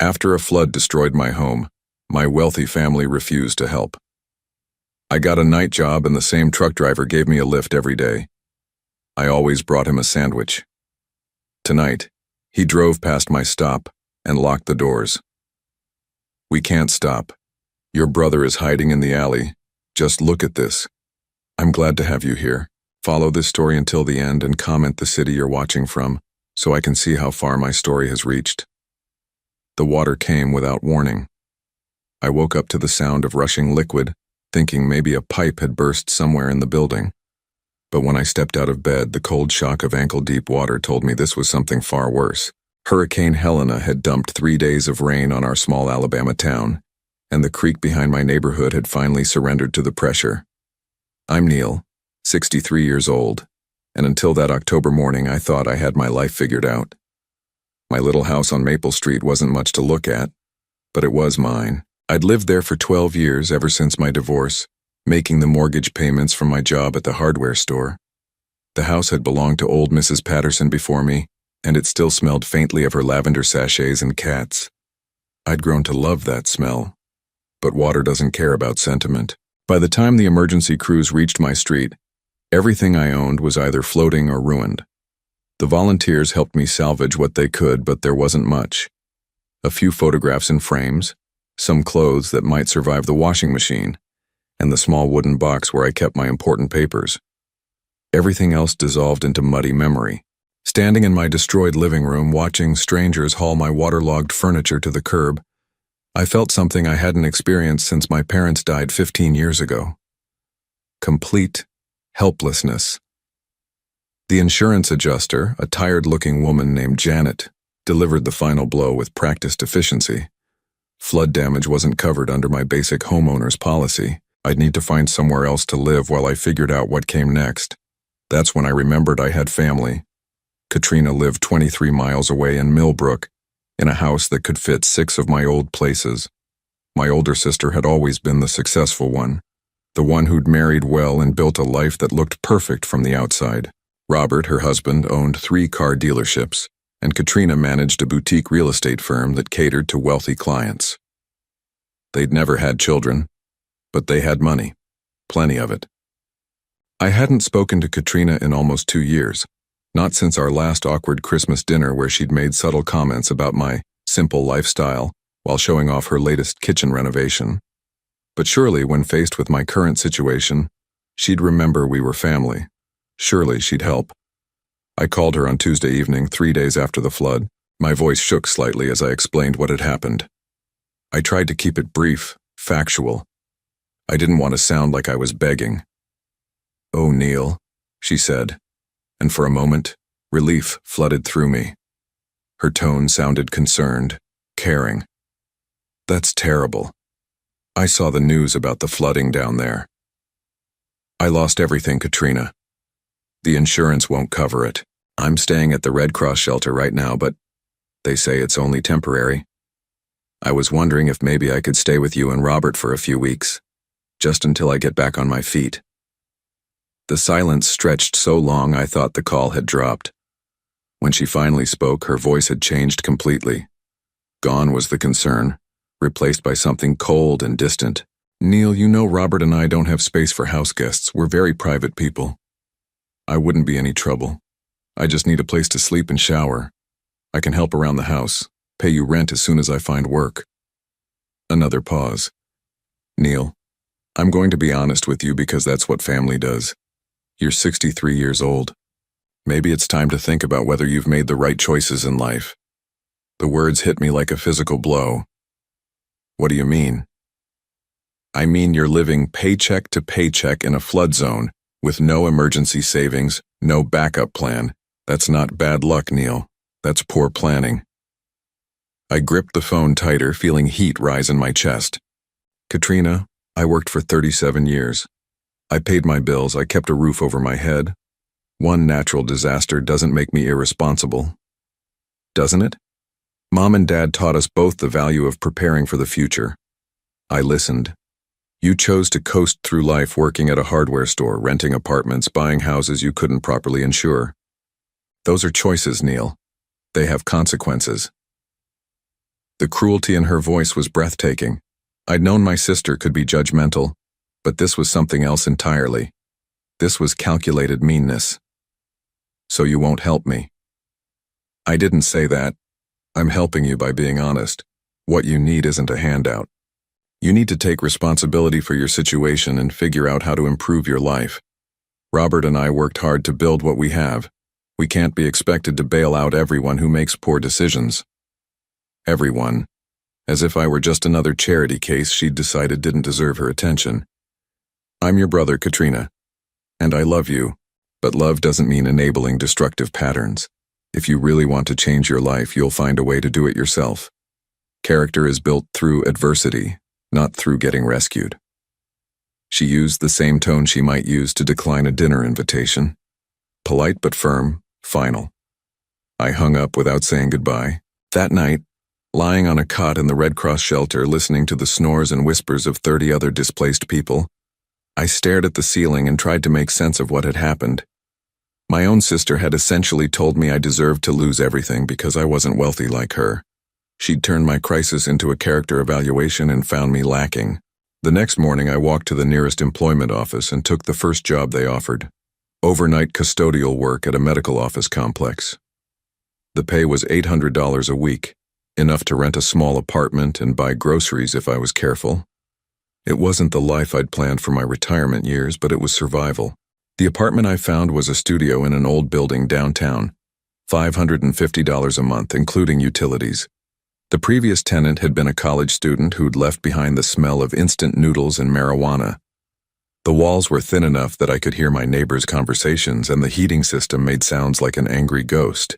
After a flood destroyed my home, my wealthy family refused to help. I got a night job and the same truck driver gave me a lift every day. I always brought him a sandwich. Tonight, he drove past my stop and locked the doors. "We can't stop. Your brother is hiding in the alley. Just look at this." I'm glad to have you here. Follow this story until the end and comment the city you're watching from, so I can see how far my story has reached. The water came without warning. I woke up to the sound of rushing liquid, thinking maybe a pipe had burst somewhere in the building. But when I stepped out of bed, the cold shock of ankle-deep water told me this was something far worse. Hurricane Helena had dumped 3 days of rain on our small Alabama town, and the creek behind my neighborhood had finally surrendered to the pressure. I'm Neil, 63 years old, and until that October morning I thought I had my life figured out. My little house on Maple Street wasn't much to look at, but it was mine. I'd lived there for 12 years ever since my divorce, making the mortgage payments from my job at the hardware store. The house had belonged to old Mrs. Patterson before me, and it still smelled faintly of her lavender sachets and cats. I'd grown to love that smell, but water doesn't care about sentiment. By the time the emergency crews reached my street, everything I owned was either floating or ruined. The volunteers helped me salvage what they could, but there wasn't much. A few photographs in frames, some clothes that might survive the washing machine, and the small wooden box where I kept my important papers. Everything else dissolved into muddy memory. Standing in my destroyed living room, watching strangers haul my waterlogged furniture to the curb, I felt something I hadn't experienced since my parents died 15 years ago. Complete helplessness. The insurance adjuster, a tired-looking woman named Janet, delivered the final blow with practiced efficiency. Flood damage wasn't covered under my basic homeowner's policy. I'd need to find somewhere else to live while I figured out what came next. That's when I remembered I had family. Katrina lived 23 miles away in Millbrook, in a house that could fit 6 of my old places. My older sister had always been the successful one, the one who'd married well and built a life that looked perfect from the outside. Robert, her husband, owned 3 car dealerships, and Katrina managed a boutique real estate firm that catered to wealthy clients. They'd never had children, but they had money, plenty of it. I hadn't spoken to Katrina in almost 2 years, not since our last awkward Christmas dinner where she'd made subtle comments about my simple lifestyle while showing off her latest kitchen renovation. But surely, when faced with my current situation, she'd remember we were family. Surely she'd help. I called her on Tuesday evening, 3 days after the flood. My voice shook slightly as I explained what had happened. I tried to keep it brief, factual. I didn't want to sound like I was begging. "Oh, Neil," she said, and for a moment, relief flooded through me. Her tone sounded concerned, caring. "That's terrible. I saw the news about the flooding down there. I lost everything, Katrina. The insurance won't cover it. I'm staying at the Red Cross shelter right now, but they say it's only temporary. I was wondering if maybe I could stay with you and Robert for a few weeks, just until I get back on my feet." The silence stretched so long I thought the call had dropped. When she finally spoke, her voice had changed completely. Gone was the concern, replaced by something cold and distant. "Neil, you know Robert and I don't have space for house guests. We're very private people. I wouldn't be any trouble. I just need a place to sleep and shower. I can help around the house, pay you rent as soon as I find work." Another pause. "Neil, I'm going to be honest with you because that's what family does. You're 63 years old. Maybe it's time to think about whether you've made the right choices in life." The words hit me like a physical blow. "What do you mean?" "I mean you're living paycheck to paycheck in a flood zone, with no emergency savings, no backup plan. That's not bad luck, Neil. That's poor planning." I gripped the phone tighter, feeling heat rise in my chest. "Katrina, I worked for 37 years. I paid my bills, I kept a roof over my head. One natural disaster doesn't make me irresponsible. Doesn't it? Mom and Dad taught us both the value of preparing for the future. I listened. You chose to coast through life working at a hardware store, renting apartments, buying houses you couldn't properly insure. Those are choices, Neil. They have consequences. The cruelty in her voice was breathtaking. I'd known my sister could be judgmental, but this was something else entirely. This was calculated meanness. So you won't help me? I didn't say that. I'm helping you by being honest. What you need isn't a handout. You need to take responsibility for your situation and figure out how to improve your life. Robert and I worked hard to build what we have. We can't be expected to bail out everyone who makes poor decisions. Everyone. As if I were just another charity case she'd decided didn't deserve her attention. I'm your brother, Katrina. And I love you. But love doesn't mean enabling destructive patterns. If you really want to change your life, you'll find a way to do it yourself. Character is built through adversity, not through getting rescued. She used the same tone she might use to decline a dinner invitation. Polite but firm, final. I hung up without saying goodbye. That night, lying on a cot in the Red Cross shelter listening to the snores and whispers of 30 other displaced people, I stared at the ceiling and tried to make sense of what had happened. My own sister had essentially told me I deserved to lose everything because I wasn't wealthy like her. She'd turned my crisis into a character evaluation and found me lacking. The next morning I walked to the nearest employment office and took the first job they offered. Overnight custodial work at a medical office complex. The pay was $800 a week, enough to rent a small apartment and buy groceries if I was careful. It wasn't the life I'd planned for my retirement years, but it was survival. The apartment I found was a studio in an old building downtown, $550 a month, including utilities. The previous tenant had been a college student who'd left behind the smell of instant noodles and marijuana. The walls were thin enough that I could hear my neighbors' conversations, and the heating system made sounds like an angry ghost.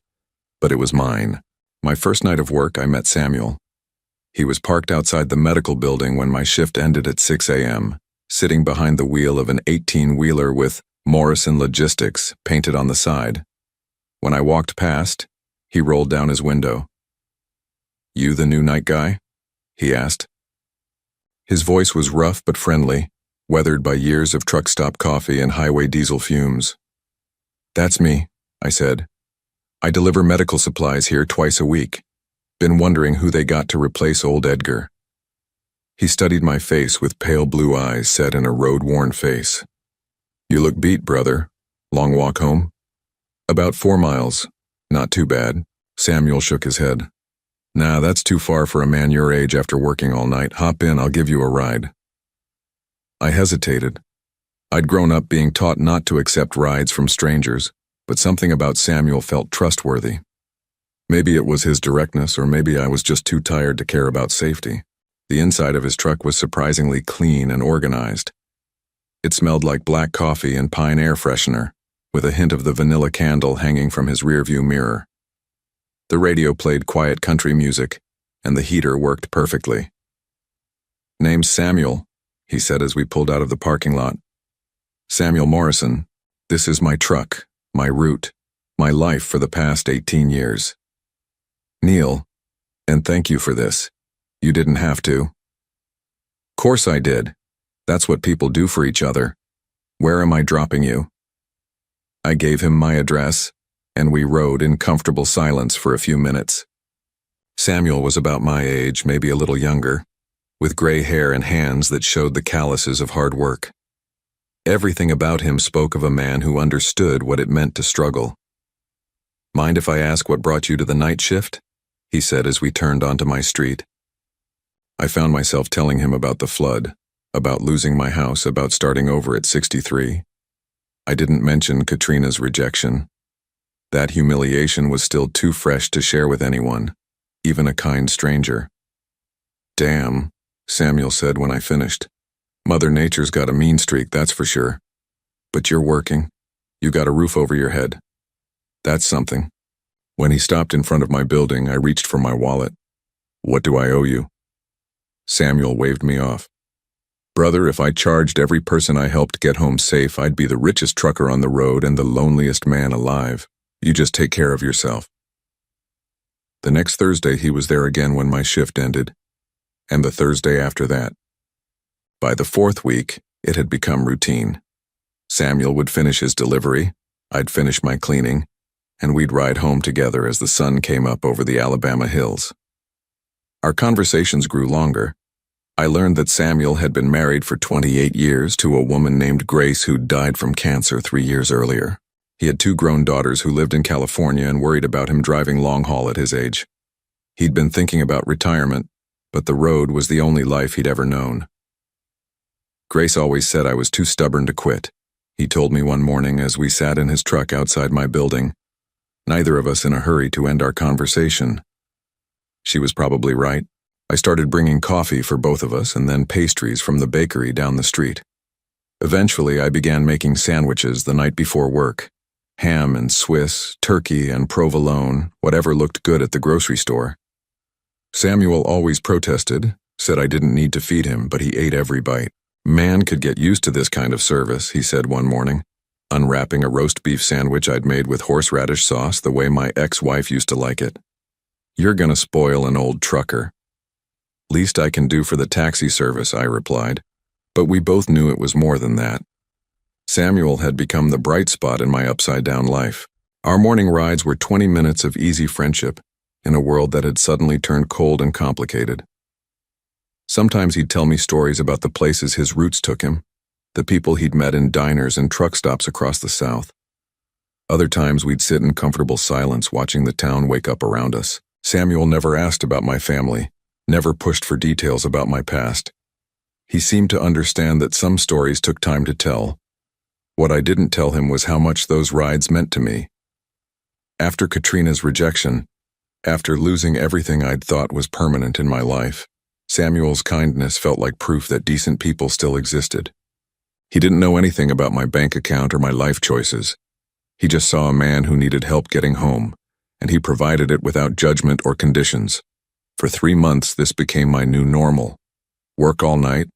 But it was mine. My first night of work, I met Samuel. He was parked outside the medical building when my shift ended at 6 a.m., sitting behind the wheel of an 18-wheeler with Morrison Logistics painted on the side. When I walked past, he rolled down his window. "You the new night guy?" he asked. His voice was rough but friendly, weathered by years of truck stop coffee and highway diesel fumes. "That's me," I said. "I deliver medical supplies here twice a week. Been wondering who they got to replace old Edgar." He studied my face with pale blue eyes set in a road-worn face. "You look beat, brother. Long walk home?" "About 4 miles. Not too bad." Samuel shook his head. "Nah, that's too far for a man your age after working all night. Hop in, I'll give you a ride." I hesitated. I'd grown up being taught not to accept rides from strangers, but something about Samuel felt trustworthy. Maybe it was his directness, or maybe I was just too tired to care about safety. The inside of his truck was surprisingly clean and organized. It smelled like black coffee and pine air freshener, with a hint of the vanilla candle hanging from his rearview mirror. The radio played quiet country music, and the heater worked perfectly. "Name's Samuel," he said as we pulled out of the parking lot. "Samuel Morrison. This is my truck, my route, my life for the past 18 years. Neil, and thank you for this. You didn't have to." "Course I did. That's what people do for each other. Where am I dropping you?" I gave him my address, and we rode in comfortable silence for a few minutes. Samuel was about my age, maybe a little younger, with gray hair and hands that showed the calluses of hard work. Everything about him spoke of a man who understood what it meant to struggle. "Mind if I ask what brought you to the night shift?" he said as we turned onto my street. I found myself telling him about the flood, about losing my house, about starting over at 63. I didn't mention Katrina's rejection. That humiliation was still too fresh to share with anyone, even a kind stranger. "Damn," Samuel said when I finished. "Mother Nature's got a mean streak, that's for sure. But you're working. You got a roof over your head. That's something." When he stopped in front of my building, I reached for my wallet. "What do I owe you?" Samuel waved me off. "Brother, if I charged every person I helped get home safe, I'd be the richest trucker on the road and the loneliest man alive. You just take care of yourself." The next Thursday he was there again when my shift ended, and the Thursday after that. By the 4th week, it had become routine. Samuel would finish his delivery, I'd finish my cleaning, and we'd ride home together as the sun came up over the Alabama hills. Our conversations grew longer. I learned that Samuel had been married for 28 years to a woman named Grace who died from cancer 3 years earlier. He had 2 grown daughters who lived in California and worried about him driving long haul at his age. He'd been thinking about retirement, but the road was the only life he'd ever known. Grace always said I was too stubborn to quit. He told me one morning as we sat in his truck outside my building, neither of us in a hurry to end our conversation. She was probably right. I started bringing coffee for both of us and then pastries from the bakery down the street. Eventually, I began making sandwiches the night before work. Ham and Swiss, turkey and provolone, whatever looked good at the grocery store. Samuel always protested, said I didn't need to feed him, but he ate every bite. Man could get used to this kind of service, he said one morning, unwrapping a roast beef sandwich I'd made with horseradish sauce the way my ex-wife used to like it. You're gonna spoil an old trucker. Least I can do for the taxi service, I replied, but we both knew it was more than that. Samuel had become the bright spot in my upside-down life. Our morning rides were 20 minutes of easy friendship in a world that had suddenly turned cold and complicated. Sometimes he'd tell me stories about the places his roots took him, the people he'd met in diners and truck stops across the South. Other times we'd sit in comfortable silence watching the town wake up around us. Samuel never asked about my family, never pushed for details about my past. He seemed to understand that some stories took time to tell. What I didn't tell him was how much those rides meant to me. After Katrina's rejection, after losing everything I'd thought was permanent in my life, Samuel's kindness felt like proof that decent people still existed. He didn't know anything about my bank account or my life choices. He just saw a man who needed help getting home, and he provided it without judgment or conditions. For 3 months, this became my new normal. Work all night,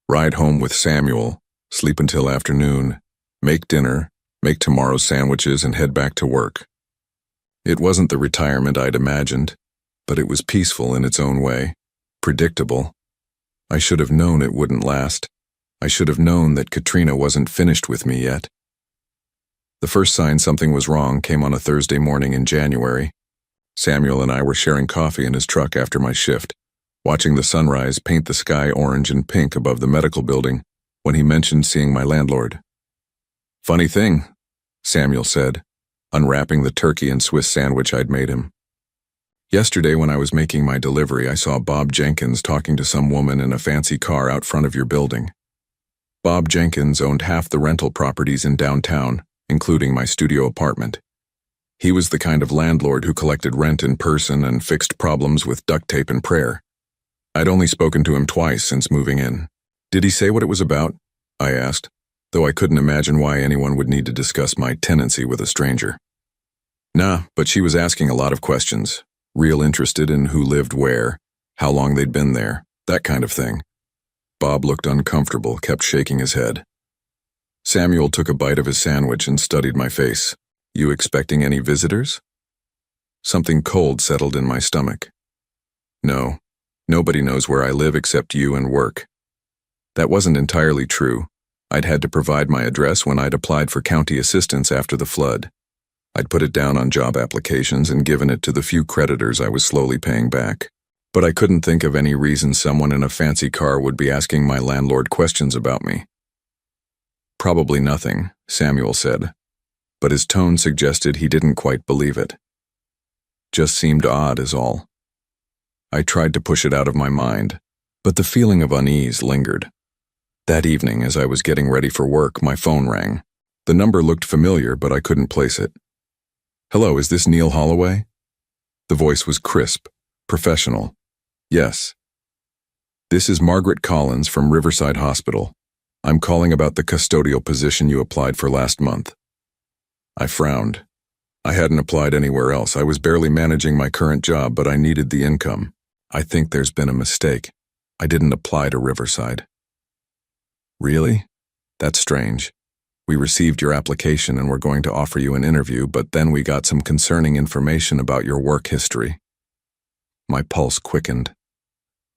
ride home with Samuel, sleep until afternoon, make dinner, make tomorrow's sandwiches, and head back to work. It wasn't the retirement I'd imagined, but it was peaceful in its own way, predictable. I should have known it wouldn't last. I should have known that Katrina wasn't finished with me yet. The first sign something was wrong came on a Thursday morning in January. Samuel and I were sharing coffee in his truck after my shift, watching the sunrise paint the sky orange and pink above the medical building, when he mentioned seeing my landlord. "Funny thing," Samuel said, unwrapping the turkey and Swiss sandwich I'd made him. "Yesterday when I was making my delivery, I saw Bob Jenkins talking to some woman in a fancy car out front of your building. Bob Jenkins owned half the rental properties in downtown, including my studio apartment. He was the kind of landlord who collected rent in person and fixed problems with duct tape and prayer. I'd only spoken to him twice since moving in. Did he say what it was about?" I asked, though I couldn't imagine why anyone would need to discuss my tenancy with a stranger. "Nah, but she was asking a lot of questions, real interested in who lived where, how long they'd been there, that kind of thing." Bob looked uncomfortable, kept shaking his head. Samuel took a bite of his sandwich and studied my face. "You expecting any visitors?" Something cold settled in my stomach. "No, nobody knows where I live except you and work." That wasn't entirely true. I'd had to provide my address when I'd applied for county assistance after the flood. I'd put it down on job applications and given it to the few creditors I was slowly paying back. But I couldn't think of any reason someone in a fancy car would be asking my landlord questions about me. "Probably nothing," Samuel said, but his tone suggested he didn't quite believe it. "Just seemed odd is all." I tried to push it out of my mind, but the feeling of unease lingered. That evening, as I was getting ready for work, my phone rang. The number looked familiar, but I couldn't place it. "Hello, is this Neil Holloway?" The voice was crisp, professional. "Yes." "This is Margaret Collins from Riverside Hospital. I'm calling about the custodial position you applied for last month." I frowned. I hadn't applied anywhere else. I was barely managing my current job, but I needed the income. "I think there's been a mistake. I didn't apply to Riverside." "Really? That's strange. We received your application and were going to offer you an interview, but then we got some concerning information about your work history." My pulse quickened.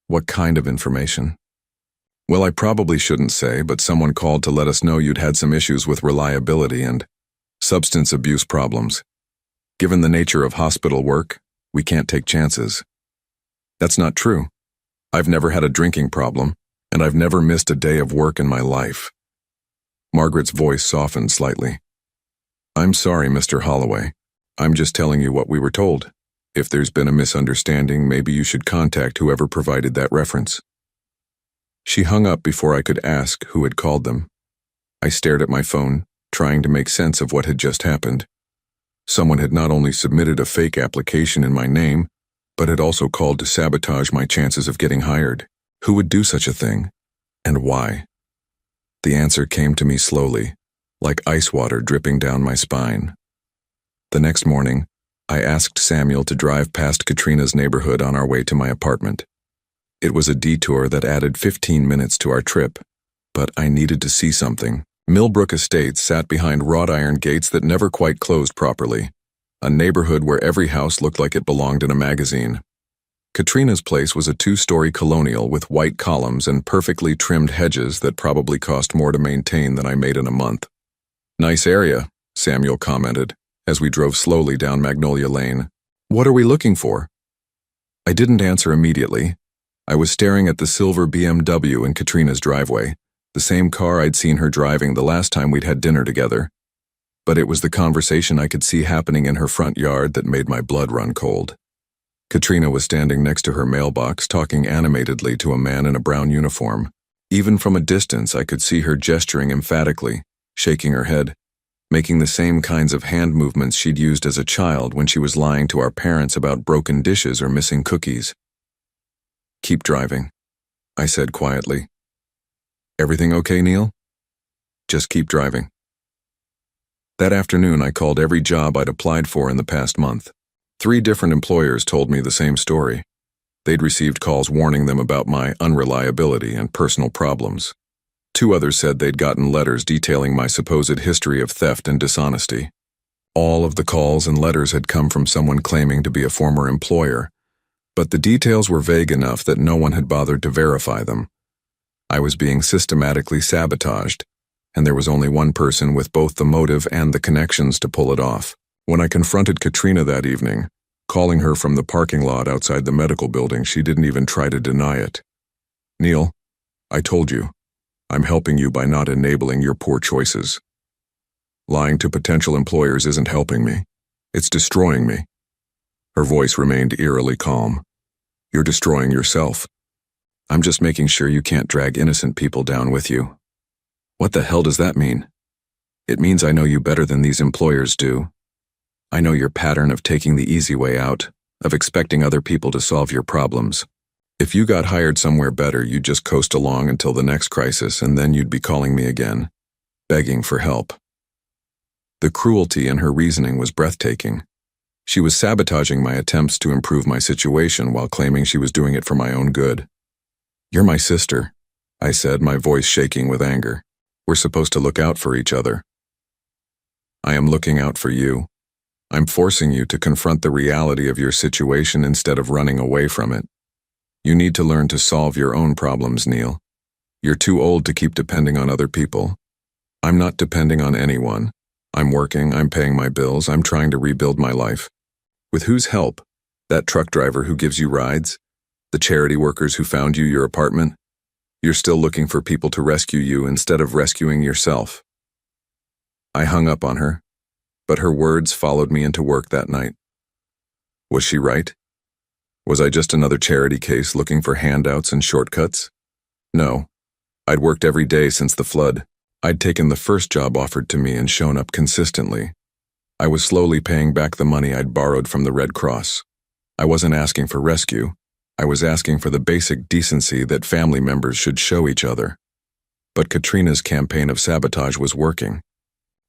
"What kind of information?" "Well, I probably shouldn't say, but someone called to let us know you'd had some issues with reliability and substance abuse problems. Given the nature of hospital work, we can't take chances." That's not true. I've never had a drinking problem, and I've never missed a day of work in my life. Margaret's voice softened slightly. I'm sorry, Mr. Holloway. I'm just telling you what we were told. If there's been a misunderstanding, maybe you should contact whoever provided that reference. She hung up before I could ask who had called them. I stared at my phone, trying to make sense of what had just happened. Someone had not only submitted a fake application in my name, but had also called to sabotage my chances of getting hired. Who would do such a thing? And why? The answer came to me slowly, like ice water dripping down my spine. The next morning, I asked Samuel to drive past Katrina's neighborhood on our way to my apartment. It was a detour that added 15 minutes to our trip, but I needed to see something. Millbrook Estates sat behind wrought iron gates that never quite closed properly, a neighborhood where every house looked like it belonged in a magazine. Katrina's place was a 2-story colonial with white columns and perfectly trimmed hedges that probably cost more to maintain than I made in a month. Nice area, Samuel commented, as we drove slowly down Magnolia Lane. What are we looking for? I didn't answer immediately. I was staring at the silver BMW in Katrina's driveway, the same car I'd seen her driving the last time we'd had dinner together. But it was the conversation I could see happening in her front yard that made my blood run cold. Katrina was standing next to her mailbox, talking animatedly to a man in a brown uniform. Even from a distance, I could see her gesturing emphatically, shaking her head, making the same kinds of hand movements she'd used as a child when she was lying to our parents about broken dishes or missing cookies. Keep driving, I said quietly. Everything okay, Neil? Just keep driving. That afternoon, I called every job I'd applied for in the past month. 3 different employers told me the same story. They'd received calls warning them about my unreliability and personal problems. 2 others said they'd gotten letters detailing my supposed history of theft and dishonesty. All of the calls and letters had come from someone claiming to be a former employer, but the details were vague enough that no one had bothered to verify them. I was being systematically sabotaged, and there was only one person with both the motive and the connections to pull it off. When I confronted Katrina that evening, calling her from the parking lot outside the medical building, she didn't even try to deny it. Neil, I told you, I'm helping you by not enabling your poor choices. Lying to potential employers isn't helping me. It's destroying me. Her voice remained eerily calm. You're destroying yourself. I'm just making sure you can't drag innocent people down with you. What the hell does that mean? It means I know you better than these employers do. I know your pattern of taking the easy way out, of expecting other people to solve your problems. If you got hired somewhere better, you'd just coast along until the next crisis, and then you'd be calling me again, begging for help. The cruelty in her reasoning was breathtaking. She was sabotaging my attempts to improve my situation while claiming she was doing it for my own good. You're my sister, I said, my voice shaking with anger. We're supposed to look out for each other. I am looking out for you. I'm forcing you to confront the reality of your situation instead of running away from it. You need to learn to solve your own problems, Neil. You're too old to keep depending on other people. I'm not depending on anyone. I'm working, I'm paying my bills, I'm trying to rebuild my life. With whose help? That truck driver who gives you rides? The charity workers who found you your apartment? You're still looking for people to rescue you instead of rescuing yourself. I hung up on her, but her words followed me into work that night. Was she right? Was I just another charity case looking for handouts and shortcuts? No. I'd worked every day since the flood. I'd taken the first job offered to me and shown up consistently. I was slowly paying back the money I'd borrowed from the Red Cross. I wasn't asking for rescue. I was asking for the basic decency that family members should show each other. But Katrina's campaign of sabotage was working.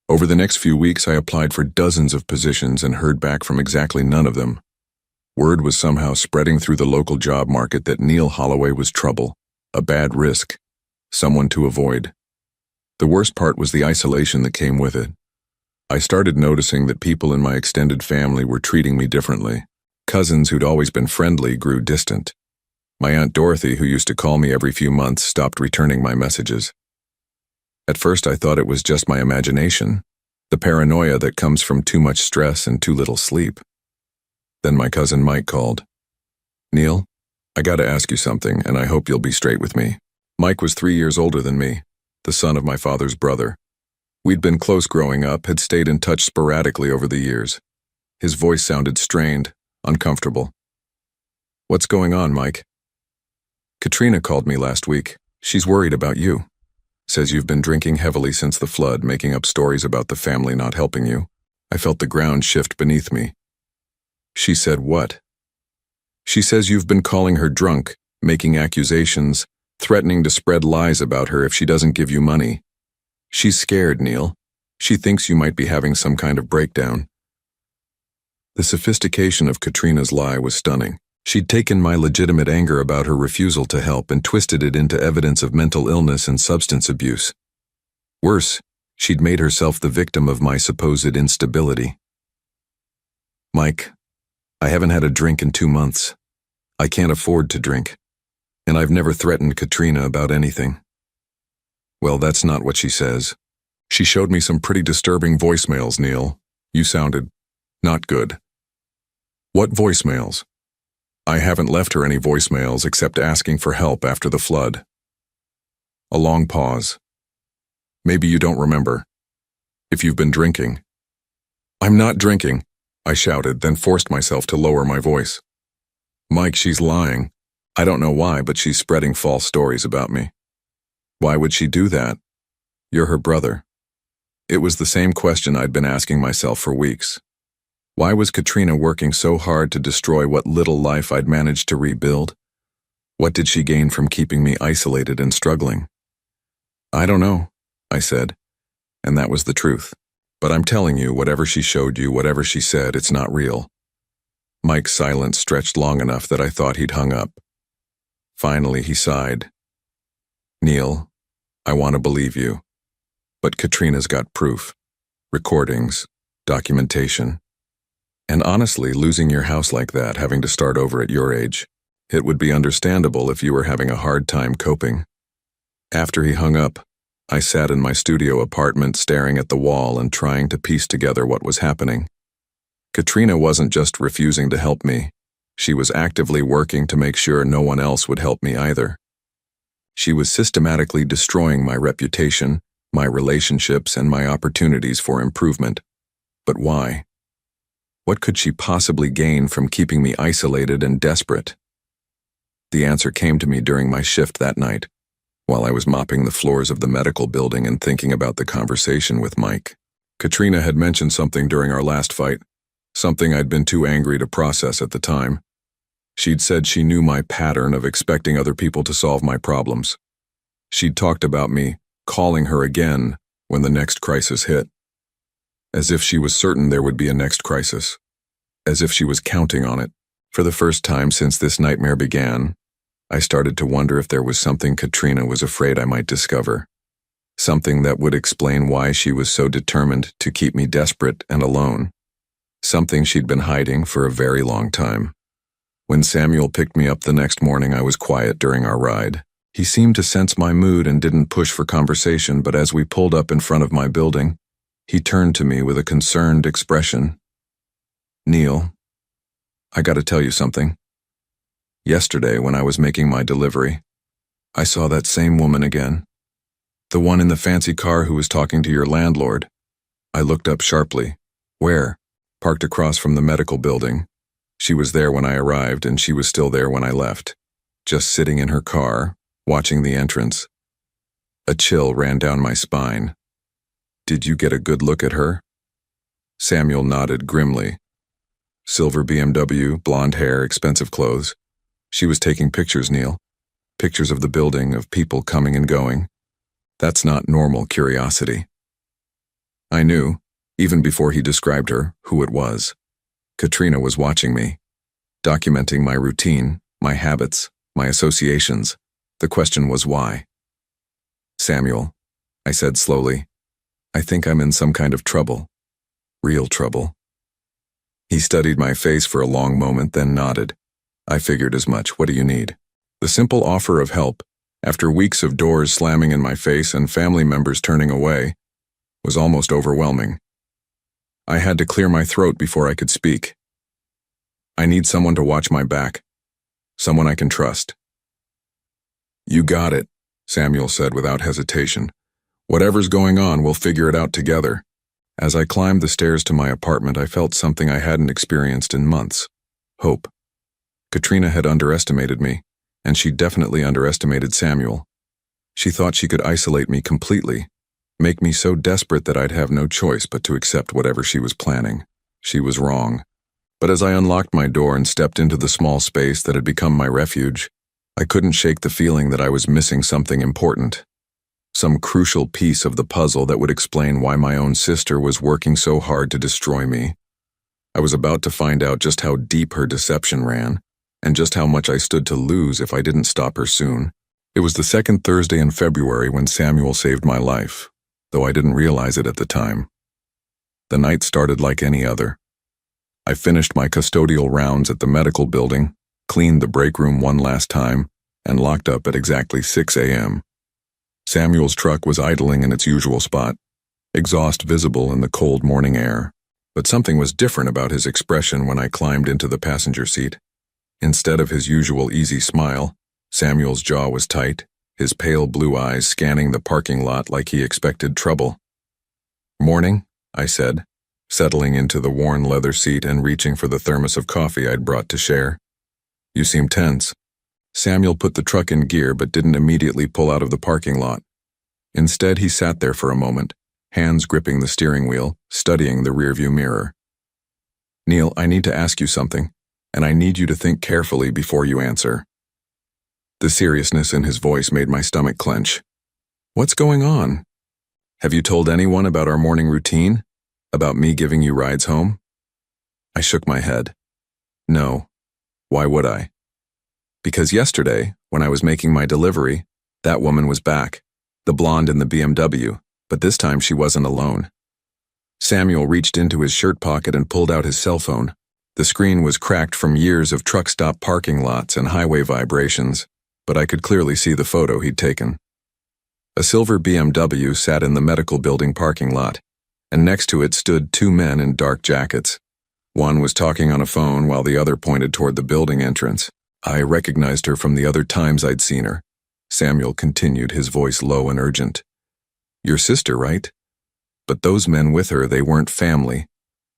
Over the next few weeks, I applied for dozens of positions and heard back from exactly none of them. Word was somehow spreading through the local job market that Neil Holloway was trouble, a bad risk, someone to avoid. The worst part was the isolation that came with it. I started noticing that people in my extended family were treating me differently. Cousins who'd always been friendly grew distant. My Aunt Dorothy, who used to call me every few months, stopped returning my messages. At first, I thought it was just my imagination, the paranoia that comes from too much stress and too little sleep. Then my cousin Mike called. Neil, I gotta ask you something, and I hope you'll be straight with me. Mike was 3 years older than me, the son of my father's brother. We'd been close growing up, had stayed in touch sporadically over the years. His voice sounded strained, uncomfortable. What's going on, Mike? Katrina called me last week. She's worried about you. Says you've been drinking heavily since the flood, making up stories about the family not helping you. I felt the ground shift beneath me. She said what? She says you've been calling her drunk, making accusations, threatening to spread lies about her if she doesn't give you money. She's scared, Neil. She thinks you might be having some kind of breakdown. The sophistication of Katrina's lie was stunning. She'd taken my legitimate anger about her refusal to help and twisted it into evidence of mental illness and substance abuse. Worse, she'd made herself the victim of my supposed instability. Mike, I haven't had a drink in 2 months. I can't afford to drink. And I've never threatened Katrina about anything. Well, that's not what she says. She showed me some pretty disturbing voicemails, Neil. You sounded not good. What voicemails? I haven't left her any voicemails except asking for help after the flood. A long pause. Maybe you don't remember. If you've been drinking. I'm not drinking, I shouted, then forced myself to lower my voice. Mike, she's lying. I don't know why, but she's spreading false stories about me. Why would she do that? You're her brother. It was the same question I'd been asking myself for weeks. Why was Katrina working so hard to destroy what little life I'd managed to rebuild? What did she gain from keeping me isolated and struggling? I don't know, I said, and that was the truth. But I'm telling you, whatever she showed you, whatever she said, it's not real. Mike's silence stretched long enough that I thought he'd hung up. Finally, he sighed. Neil, I want to believe you. But Katrina's got proof. Recordings, documentation. And honestly, losing your house like that, having to start over at your age, it would be understandable if you were having a hard time coping. After he hung up, I sat in my studio apartment staring at the wall and trying to piece together what was happening. Katrina wasn't just refusing to help me. She was actively working to make sure no one else would help me either. She was systematically destroying my reputation, my relationships, and my opportunities for improvement. But why? What could she possibly gain from keeping me isolated and desperate? The answer came to me during my shift that night, while I was mopping the floors of the medical building and thinking about the conversation with Mike. Katrina had mentioned something during our last fight, something I'd been too angry to process at the time. She'd said she knew my pattern of expecting other people to solve my problems. She'd talked about me calling her again when the next crisis hit. As if she was certain there would be a next crisis. As if she was counting on it. For the first time since this nightmare began, I started to wonder if there was something Katrina was afraid I might discover. Something that would explain why she was so determined to keep me desperate and alone. Something she'd been hiding for a very long time. When Samuel picked me up the next morning, I was quiet during our ride. He seemed to sense my mood and didn't push for conversation, but as we pulled up in front of my building, he turned to me with a concerned expression. Neil, I gotta tell you something. Yesterday, when I was making my delivery, I saw that same woman again. The one in the fancy car who was talking to your landlord. I looked up sharply. Where? Parked across from the medical building. She was there when I arrived, and she was still there when I left. Just sitting in her car, watching the entrance. A chill ran down my spine. Did you get a good look at her? Samuel nodded grimly. Silver BMW, blonde hair, expensive clothes. She was taking pictures, Neil. Pictures of the building, of people coming and going. That's not normal curiosity. I knew, even before he described her, who it was. Katrina was watching me, documenting my routine, my habits, my associations. The question was why. Samuel, I said slowly, I think I'm in some kind of trouble. Real trouble. He studied my face for a long moment, then nodded. I figured as much. What do you need? The simple offer of help, after weeks of doors slamming in my face and family members turning away, was almost overwhelming. I had to clear my throat before I could speak. I need someone to watch my back. Someone I can trust. You got it, Samuel said without hesitation. Whatever's going on, we'll figure it out together. As I climbed the stairs to my apartment, I felt something I hadn't experienced in months. Hope. Katrina had underestimated me, and she definitely underestimated Samuel. She thought she could isolate me completely, make me so desperate that I'd have no choice but to accept whatever she was planning. She was wrong. But as I unlocked my door and stepped into the small space that had become my refuge, I couldn't shake the feeling that I was missing something important. Some crucial piece of the puzzle that would explain why my own sister was working so hard to destroy me. I was about to find out just how deep her deception ran, and just how much I stood to lose if I didn't stop her soon. It was the second Thursday in February when Samuel saved my life, though I didn't realize it at the time. The night started like any other. I finished my custodial rounds at the medical building, cleaned the break room one last time, and locked up at exactly 6 a.m. Samuel's truck was idling in its usual spot, exhaust visible in the cold morning air, but something was different about his expression when I climbed into the passenger seat. Instead of his usual easy smile, Samuel's jaw was tight, his pale blue eyes scanning the parking lot like he expected trouble. "Morning," I said, settling into the worn leather seat and reaching for the thermos of coffee I'd brought to share. "You seem tense." Samuel put the truck in gear but didn't immediately pull out of the parking lot. Instead, he sat there for a moment, hands gripping the steering wheel, studying the rearview mirror. "Neil, I need to ask you something, and I need you to think carefully before you answer." The seriousness in his voice made my stomach clench. "What's going on? Have you told anyone about our morning routine? About me giving you rides home?" I shook my head. "No. Why would I?" "Because yesterday, when I was making my delivery, that woman was back, the blonde in the BMW, but this time she wasn't alone." Samuel reached into his shirt pocket and pulled out his cell phone. The screen was cracked from years of truck stop parking lots and highway vibrations, but I could clearly see the photo he'd taken. A silver BMW sat in the medical building parking lot, and next to it stood two men in dark jackets. One was talking on a phone while the other pointed toward the building entrance. I recognized her from the other times I'd seen her. Samuel continued, his voice low and urgent. "Your sister, right? But those men with her, they weren't family.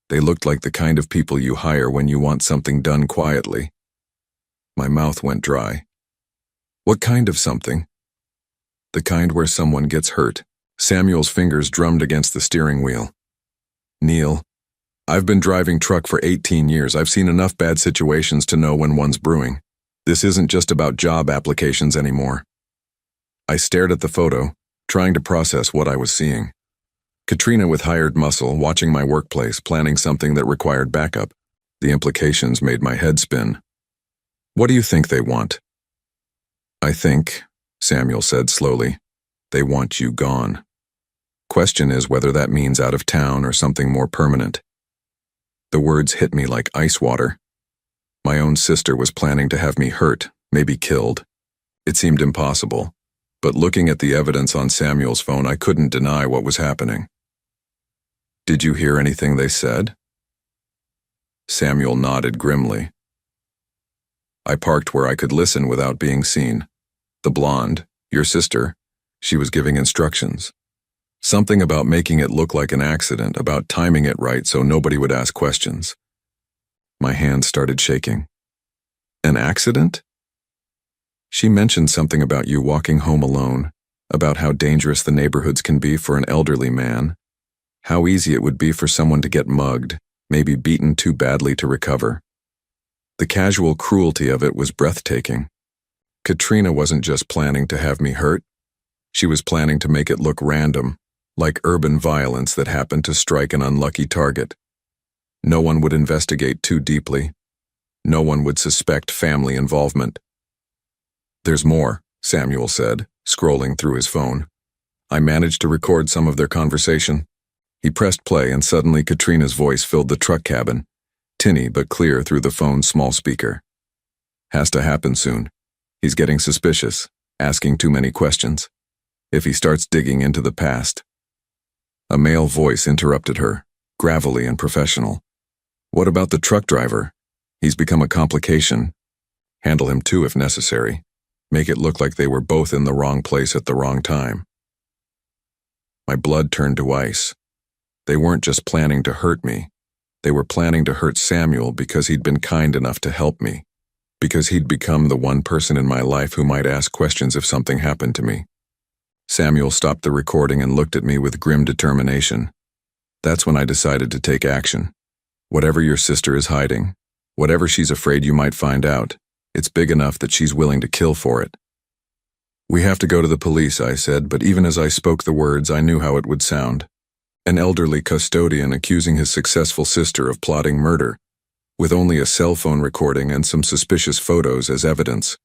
They looked like the kind of people you hire when you want something done quietly." My mouth went dry. "What kind of something?" "The kind where someone gets hurt." Samuel's fingers drummed against the steering wheel. "Neil, I've been driving truck for 18 years. I've seen enough bad situations to know when one's brewing. This isn't just about job applications anymore." I stared at the photo, trying to process what I was seeing. Katrina with hired muscle, watching my workplace, planning something that required backup. The implications made my head spin. "What do you think they want?" "I think," Samuel said slowly, "they want you gone. Question is whether that means out of town or something more permanent." The words hit me like ice water. My own sister was planning to have me hurt, maybe killed. It seemed impossible, but looking at the evidence on Samuel's phone, I couldn't deny what was happening. "Did you hear anything they said?" Samuel nodded grimly. I parked where I could listen without being seen. The blonde, your sister, she was giving instructions. Something about making it look like an accident, about timing it right so nobody would ask questions. My hands started shaking. "An accident?" "She mentioned something about you walking home alone, about how dangerous the neighborhoods can be for an elderly man, how easy it would be for someone to get mugged, maybe beaten too badly to recover." The casual cruelty of it was breathtaking. Katrina wasn't just planning to have me hurt. She was planning to make it look random, like urban violence that happened to strike an unlucky target. No one would investigate too deeply. No one would suspect family involvement. "There's more," Samuel said, scrolling through his phone. I managed to record some of their conversation. He pressed play and suddenly Katrina's voice filled the truck cabin, tinny but clear through the phone's small speaker. "Has to happen soon. He's getting suspicious, asking too many questions. If he starts digging into the past." A male voice interrupted her, gravelly and professional. "What about the truck driver? He's become a complication." Handle him too if necessary. Make it look like they were both in the wrong place at the wrong time. My blood turned to ice. They weren't just planning to hurt me. They were planning to hurt Samuel because he'd been kind enough to help me. Because he'd become the one person in my life who might ask questions if something happened to me. Samuel stopped the recording and looked at me with grim determination. That's when I decided to take action. Whatever your sister is hiding, whatever she's afraid you might find out, it's big enough that she's willing to kill for it. We have to go to the police, I said, but even as I spoke the words, I knew how it would sound. An elderly custodian accusing his successful sister of plotting murder, with only a cell phone recording and some suspicious photos as evidence.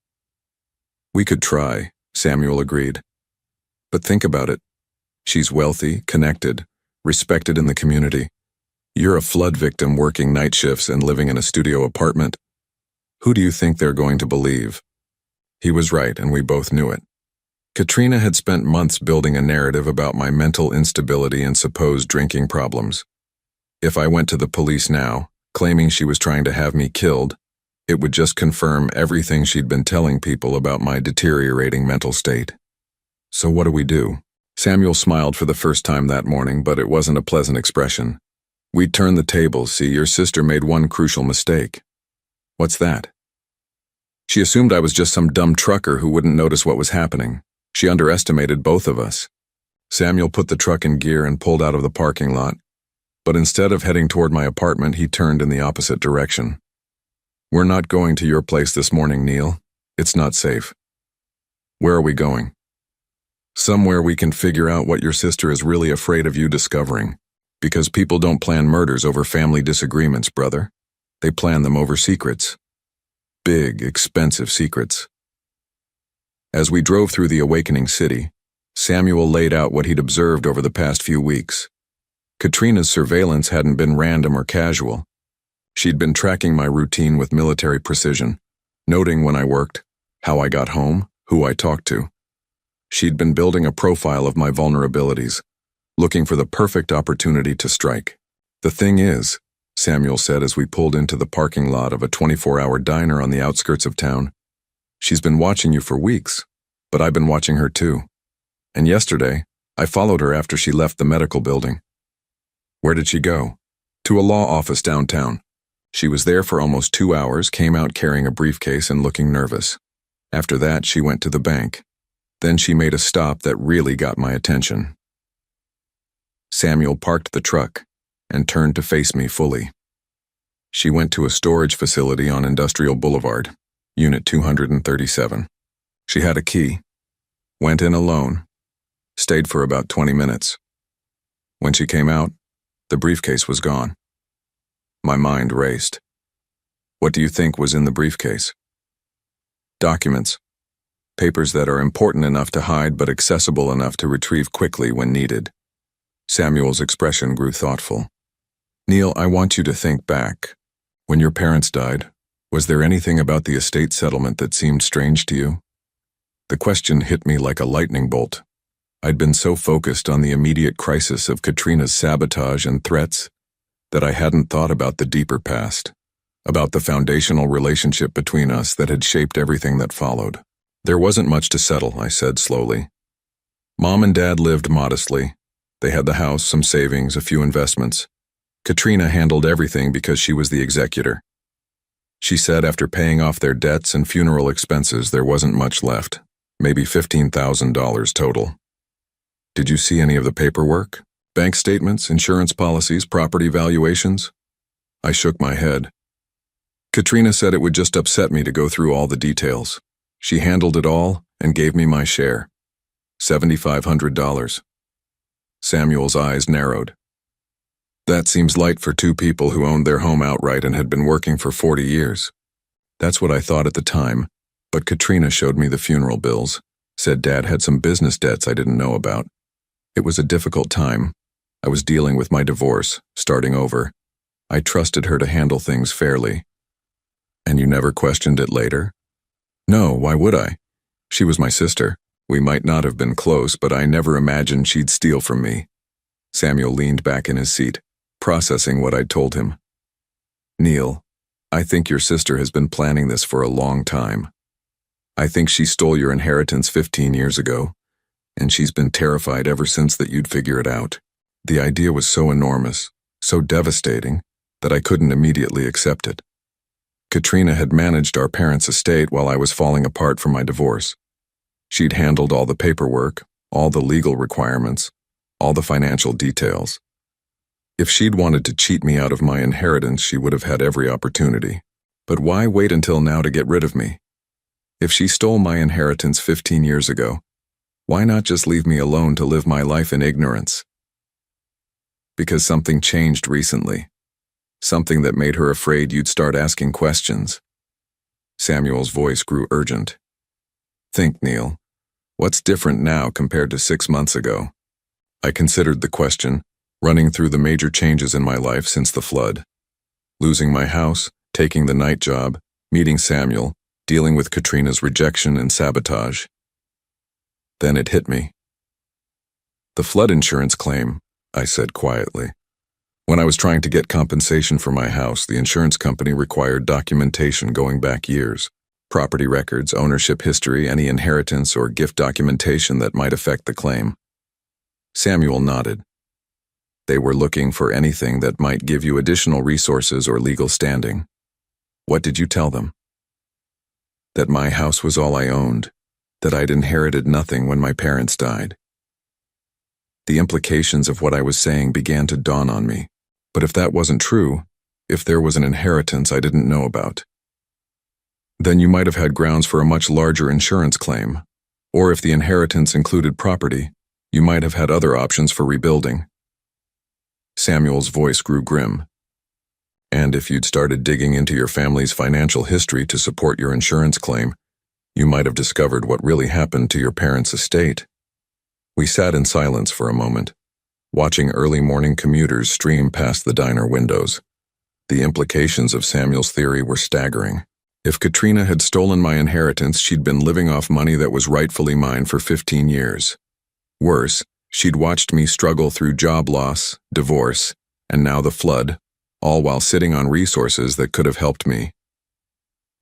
We could try, Samuel agreed. But think about it. She's wealthy, connected, respected in the community. You're a flood victim working night shifts and living in a studio apartment. Who do you think they're going to believe? He was right, and we both knew it. Katrina had spent months building a narrative about my mental instability and supposed drinking problems. If I went to the police now, claiming she was trying to have me killed, it would just confirm everything she'd been telling people about my deteriorating mental state. So what do we do? Samuel smiled for the first time that morning, but it wasn't a pleasant expression. We'd turn the tables, see, your sister made one crucial mistake. What's that? She assumed I was just some dumb trucker who wouldn't notice what was happening. She underestimated both of us. Samuel put the truck in gear and pulled out of the parking lot. But instead of heading toward my apartment, he turned in the opposite direction. We're not going to your place this morning, Neil. It's not safe. Where are we going? Somewhere we can figure out what your sister is really afraid of you discovering. Because people don't plan murders over family disagreements, brother. They plan them over secrets. Big, expensive secrets. As we drove through the awakening city, Samuel laid out what he'd observed over the past few weeks. Katrina's surveillance hadn't been random or casual. She'd been tracking my routine with military precision, noting when I worked, how I got home, who I talked to. She'd been building a profile of my vulnerabilities, looking for the perfect opportunity to strike. The thing is, Samuel said as we pulled into the parking lot of a 24-hour diner on the outskirts of town, she's been watching you for weeks, but I've been watching her too. And yesterday, I followed her after she left the medical building. Where did she go? To a law office downtown. She was there for almost 2 hours, came out carrying a briefcase and looking nervous. After that, she went to the bank. Then she made a stop that really got my attention. Samuel parked the truck and turned to face me fully. She went to a storage facility on Industrial Boulevard, Unit 237. She had a key, went in alone, stayed for about 20 minutes. When she came out, the briefcase was gone. My mind raced. What do you think was in the briefcase? Documents. Papers that are important enough to hide but accessible enough to retrieve quickly when needed. Samuel's expression grew thoughtful. Neil, I want you to think back. When your parents died, was there anything about the estate settlement that seemed strange to you? The question hit me like a lightning bolt. I'd been so focused on the immediate crisis of Katrina's sabotage and threats that I hadn't thought about the deeper past, about the foundational relationship between us that had shaped everything that followed. There wasn't much to settle, I said slowly. Mom and Dad lived modestly. They had the house, some savings, a few investments. Katrina handled everything because she was the executor. She said after paying off their debts and funeral expenses, there wasn't much left, maybe $15,000 total. Did you see any of the paperwork? Bank statements, insurance policies, property valuations? I shook my head. Katrina said it would just upset me to go through all the details. She handled it all and gave me my share. $7,500. Samuel's eyes narrowed. That seems light for two people who owned their home outright and had been working for 40 years. That's what I thought at the time, but Katrina showed me the funeral bills, said Dad had some business debts I didn't know about. It was a difficult time. I was dealing with my divorce, starting over. I trusted her to handle things fairly. And you never questioned it later? No, why would I? She was my sister. We might not have been close, but I never imagined she'd steal from me. Samuel leaned back in his seat, processing what I'd told him. Neil, I think your sister has been planning this for a long time. I think she stole your inheritance 15 years ago, and she's been terrified ever since that you'd figure it out. The idea was so enormous, so devastating, that I couldn't immediately accept it. Katrina had managed our parents' estate while I was falling apart from my divorce. She'd handled all the paperwork, all the legal requirements, all the financial details. If she'd wanted to cheat me out of my inheritance, she would have had every opportunity. But why wait until now to get rid of me? If she stole my inheritance 15 years ago, why not just leave me alone to live my life in ignorance? Because something changed recently. Something that made her afraid you'd start asking questions. Samuel's voice grew urgent. Think, Neil. What's different now compared to 6 months ago? I considered the question, running through the major changes in my life since the flood. Losing my house, taking the night job, meeting Samuel, dealing with Katrina's rejection and sabotage. Then it hit me. The flood insurance claim, I said quietly. When I was trying to get compensation for my house, the insurance company required documentation going back years. Property records, ownership history, any inheritance or gift documentation that might affect the claim. Samuel nodded. They were looking for anything that might give you additional resources or legal standing. What did you tell them? That my house was all I owned, that I'd inherited nothing when my parents died. The implications of what I was saying began to dawn on me. But if that wasn't true, if there was an inheritance I didn't know about, then you might have had grounds for a much larger insurance claim. Or if the inheritance included property, you might have had other options for rebuilding. Samuel's voice grew grim. And if you'd started digging into your family's financial history to support your insurance claim, you might have discovered what really happened to your parents' estate. We sat in silence for a moment, watching early morning commuters stream past the diner windows. The implications of Samuel's theory were staggering. If Katrina had stolen my inheritance, she'd been living off money that was rightfully mine for 15 years. Worse, she'd watched me struggle through job loss, divorce, and now the flood, all while sitting on resources that could have helped me.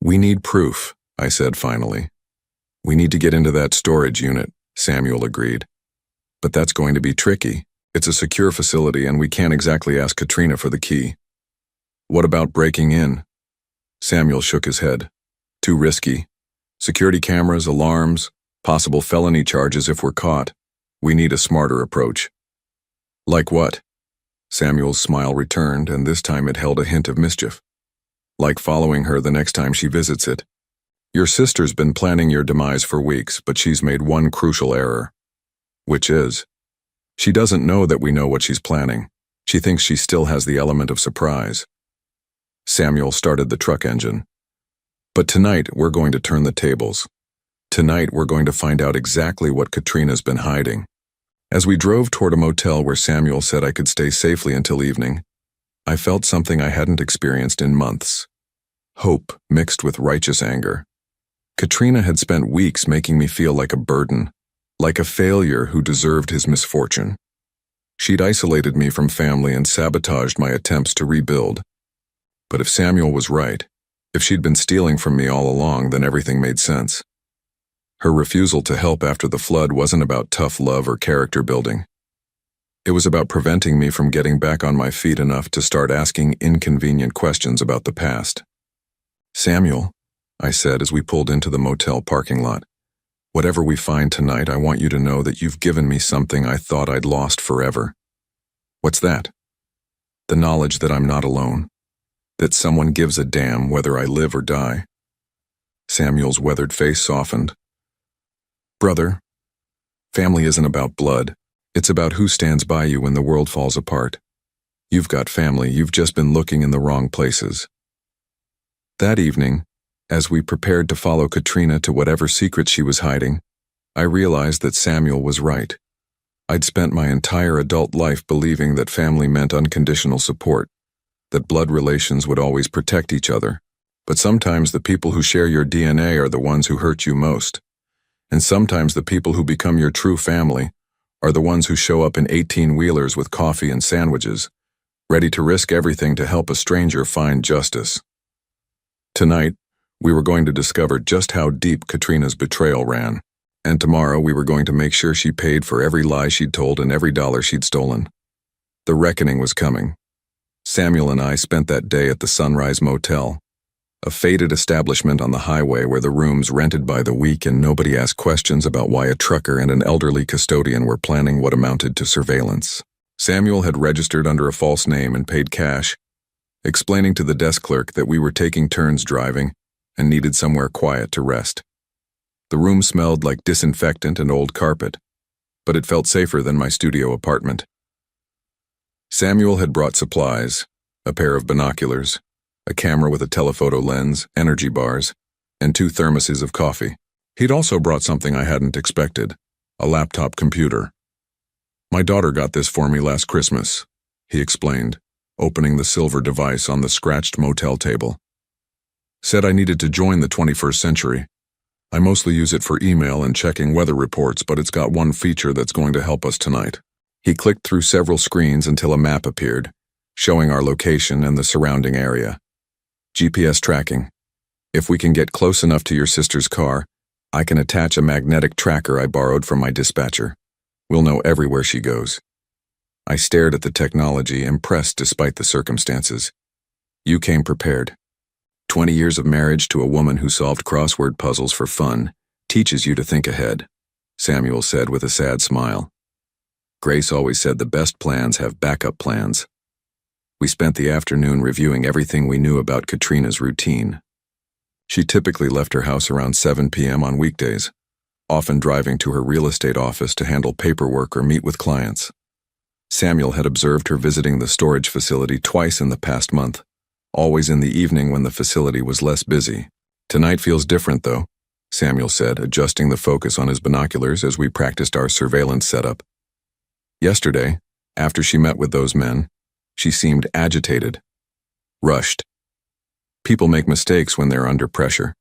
We need proof, I said finally. We need to get into that storage unit, Samuel agreed. But that's going to be tricky. It's a secure facility and we can't exactly ask Katrina for the key. What about breaking in? Samuel shook his head. Too risky. Security cameras, alarms, possible felony charges if we're caught. We need a smarter approach. Like what? Samuel's smile returned, and this time it held a hint of mischief. Like following her the next time she visits it. Your sister's been planning your demise for weeks, but she's made one crucial error. Which is? She doesn't know that we know what she's planning. She thinks she still has the element of surprise. Samuel started the truck engine. But tonight, we're going to turn the tables. Tonight, we're going to find out exactly what Katrina's been hiding. As we drove toward a motel where Samuel said I could stay safely until evening, I felt something I hadn't experienced in months. Hope mixed with righteous anger. Katrina had spent weeks making me feel like a burden, like a failure who deserved his misfortune. She'd isolated me from family and sabotaged my attempts to rebuild. But if Samuel was right, if she'd been stealing from me all along, then everything made sense. Her refusal to help after the flood wasn't about tough love or character building. It was about preventing me from getting back on my feet enough to start asking inconvenient questions about the past. Samuel, I said as we pulled into the motel parking lot, whatever we find tonight, I want you to know that you've given me something I thought I'd lost forever. What's that? The knowledge that I'm not alone. That someone gives a damn whether I live or die. Samuel's weathered face softened. Brother, family isn't about blood. It's about who stands by you when the world falls apart. You've got family, you've just been looking in the wrong places. That evening, as we prepared to follow Katrina to whatever secret she was hiding, I realized that Samuel was right. I'd spent my entire adult life believing that family meant unconditional support, that blood relations would always protect each other. But sometimes the people who share your DNA are the ones who hurt you most. And sometimes the people who become your true family are the ones who show up in 18-wheelers with coffee and sandwiches, ready to risk everything to help a stranger find justice. Tonight, we were going to discover just how deep Katrina's betrayal ran. And tomorrow we were going to make sure she paid for every lie she'd told and every dollar she'd stolen. The reckoning was coming. Samuel and I spent that day at the Sunrise Motel, a faded establishment on the highway where the rooms rented by the week and nobody asked questions about why a trucker and an elderly custodian were planning what amounted to surveillance. Samuel had registered under a false name and paid cash, explaining to the desk clerk that we were taking turns driving and needed somewhere quiet to rest. The room smelled like disinfectant and old carpet, but it felt safer than my studio apartment. Samuel had brought supplies, a pair of binoculars, a camera with a telephoto lens, energy bars, and 2 thermoses of coffee. He'd also brought something I hadn't expected, a laptop computer. "My daughter got this for me last Christmas," he explained, opening the silver device on the scratched motel table. "Said I needed to join the 21st century. I mostly use it for email and checking weather reports, but it's got one feature that's going to help us tonight." He clicked through several screens until a map appeared, showing our location and the surrounding area. "GPS tracking. If we can get close enough to your sister's car, I can attach a magnetic tracker I borrowed from my dispatcher. We'll know everywhere she goes." I stared at the technology, impressed despite the circumstances. "You came prepared. 20 years of marriage to a woman who solved crossword puzzles for fun teaches you to think ahead," Samuel said with a sad smile. "Grace always said the best plans have backup plans." We spent the afternoon reviewing everything we knew about Katrina's routine. She typically left her house around 7 p.m. on weekdays, often driving to her real estate office to handle paperwork or meet with clients. Samuel had observed her visiting the storage facility twice in the past month, always in the evening when the facility was less busy. "Tonight feels different, though," Samuel said, adjusting the focus on his binoculars as we practiced our surveillance setup. "Yesterday, after she met with those men, she seemed agitated, rushed. People make mistakes when they're under pressure."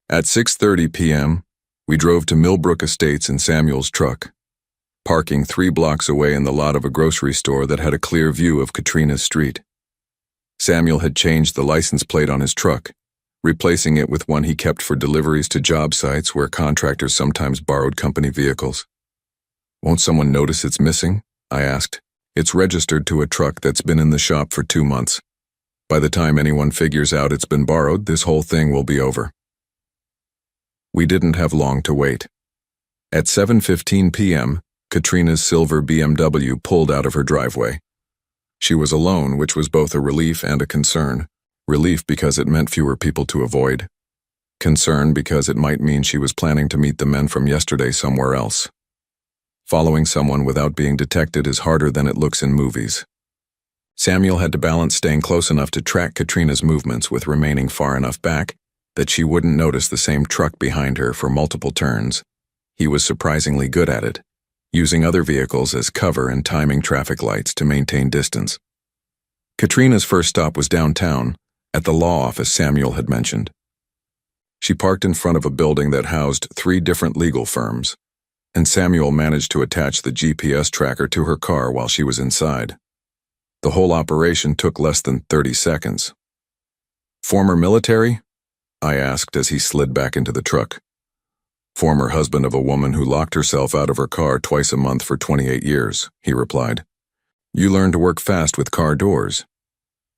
At 6:30 p.m., we drove to Millbrook Estates in Samuel's truck, parking 3 blocks away in the lot of a grocery store that had a clear view of Katrina's street. Samuel had changed the license plate on his truck, replacing it with one he kept for deliveries to job sites where contractors sometimes borrowed company vehicles. "Won't someone notice it's missing?" I asked. "It's registered to a truck that's been in the shop for 2 months. By the time anyone figures out it's been borrowed, this whole thing will be over." We didn't have long to wait. At 7:15 p.m., Katrina's silver BMW pulled out of her driveway. She was alone, which was both a relief and a concern. Relief because it meant fewer people to avoid. Concern because it might mean she was planning to meet the men from yesterday somewhere else. Following someone without being detected is harder than it looks in movies. Samuel had to balance staying close enough to track Katrina's movements with remaining far enough back that she wouldn't notice the same truck behind her for multiple turns. He was surprisingly good at it, using other vehicles as cover and timing traffic lights to maintain distance. Katrina's first stop was downtown, at the law office Samuel had mentioned. She parked in front of a building that housed 3 different legal firms, and Samuel managed to attach the GPS tracker to her car while she was inside. The whole operation took less than 30 seconds. "Former military?" I asked as he slid back into the truck. "Former husband of a woman who locked herself out of her car twice a month for 28 years, he replied. "You learned to work fast with car doors."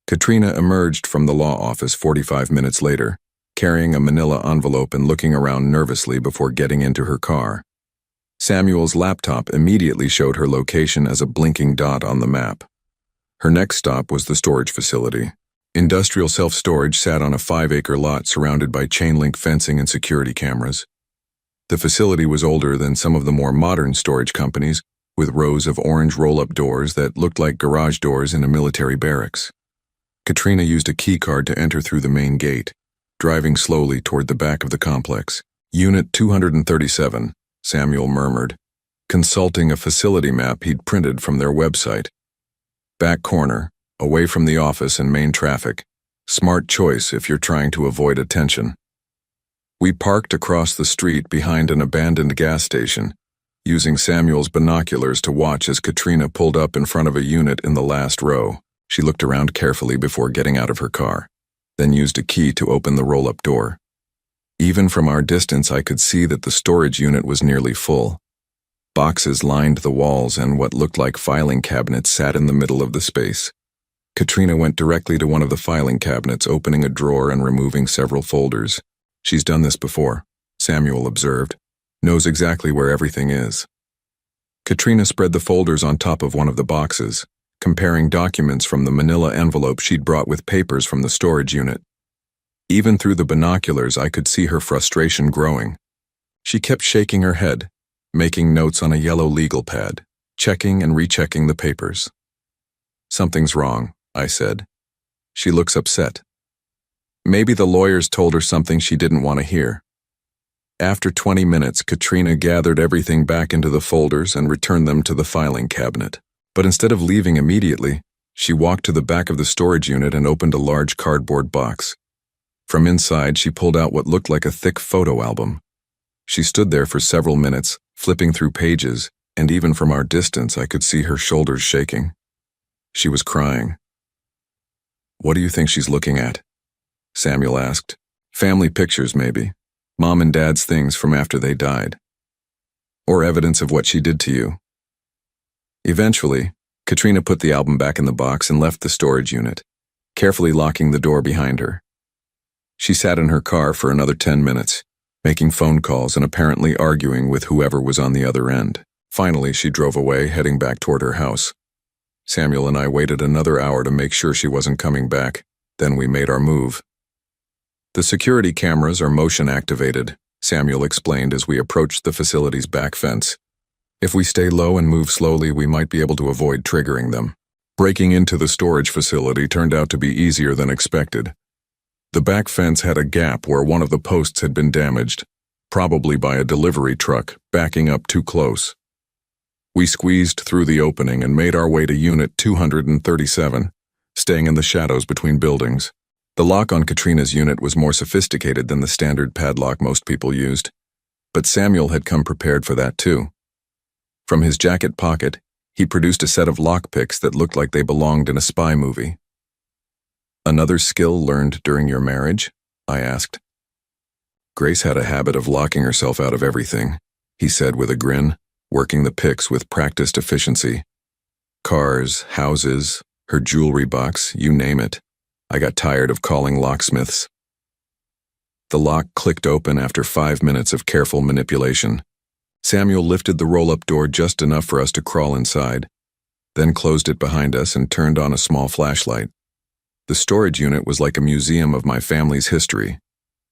Katrina emerged from the law office 45 minutes later, carrying a manila envelope and looking around nervously before getting into her car. Samuel's laptop immediately showed her location as a blinking dot on the map. Her next stop was the storage facility. Industrial self-storage sat on a 5-acre lot surrounded by chain-link fencing and security cameras. The facility was older than some of the more modern storage companies, with rows of orange roll-up doors that looked like garage doors in a military barracks. Katrina used a key card to enter through the main gate, driving slowly toward the back of the complex. "Unit 237, Samuel murmured, consulting a facility map he'd printed from their website. "Back corner, away from the office and main traffic. Smart choice if you're trying to avoid attention." We parked across the street behind an abandoned gas station, using Samuel's binoculars to watch as Katrina pulled up in front of a unit in the last row. She looked around carefully before getting out of her car. then used a key to open the roll-up door. Even from our distance, I could see that the storage unit was nearly full. Boxes lined the walls and what looked like filing cabinets sat in the middle of the space. Katrina went directly to one of the filing cabinets, opening a drawer and removing several folders. "She's done this before," Samuel observed. "Knows exactly where everything is." Katrina spread the folders on top of one of the boxes, comparing documents from the manila envelope she'd brought with papers from the storage unit. Even through the binoculars, I could see her frustration growing. She kept shaking her head, making notes on a yellow legal pad, checking and rechecking the papers. "Something's wrong," I said. "She looks upset." Maybe the lawyers told her something she didn't want to hear. After 20 minutes, Katrina gathered everything back into the folders and returned them to the filing cabinet. But instead of leaving immediately, she walked to the back of the storage unit and opened a large cardboard box. From inside, she pulled out what looked like a thick photo album. She stood there for several minutes, flipping through pages, and even from our distance, I could see her shoulders shaking. She was crying. "What do you think she's looking at?" Samuel asked. "Family pictures, maybe. Mom and Dad's things from after they died. Or evidence of what she did to you." Eventually, Katrina put the album back in the box and left the storage unit, carefully locking the door behind her. She sat in her car for another 10 minutes, making phone calls and apparently arguing with whoever was on the other end. Finally, she drove away, heading back toward her house. Samuel and I waited another hour to make sure she wasn't coming back. Then we made our move. "The security cameras are motion activated," Samuel explained as we approached the facility's back fence. "If we stay low and move slowly, we might be able to avoid triggering them." Breaking into the storage facility turned out to be easier than expected. The back fence had a gap where one of the posts had been damaged, probably by a delivery truck backing up too close. We squeezed through the opening and made our way to Unit 237, staying in the shadows between buildings. The lock on Katrina's unit was more sophisticated than the standard padlock most people used, but Samuel had come prepared for that too. From his jacket pocket, he produced a set of lockpicks that looked like they belonged in a spy movie. "Another skill learned during your marriage?" I asked. "Grace had a habit of locking herself out of everything," he said with a grin, working the picks with practiced efficiency. "Cars, houses, her jewelry box, you name it. I got tired of calling locksmiths." The lock clicked open after 5 minutes of careful manipulation. Samuel lifted the roll-up door just enough for us to crawl inside, then closed it behind us and turned on a small flashlight. The storage unit was like a museum of my family's history.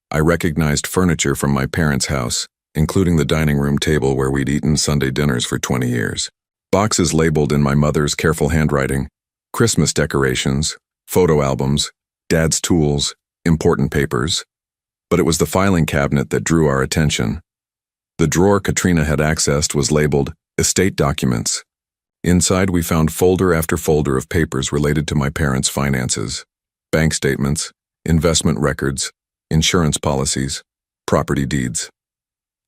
I recognized furniture from my parents' house, including the dining room table where we'd eaten Sunday dinners for 20 years. Boxes labeled in my mother's careful handwriting, Christmas decorations, photo albums, Dad's tools, important papers. But it was the filing cabinet that drew our attention. The drawer Katrina had accessed was labeled Estate Documents. Inside, we found folder after folder of papers related to my parents' finances, bank statements, investment records, insurance policies, property deeds.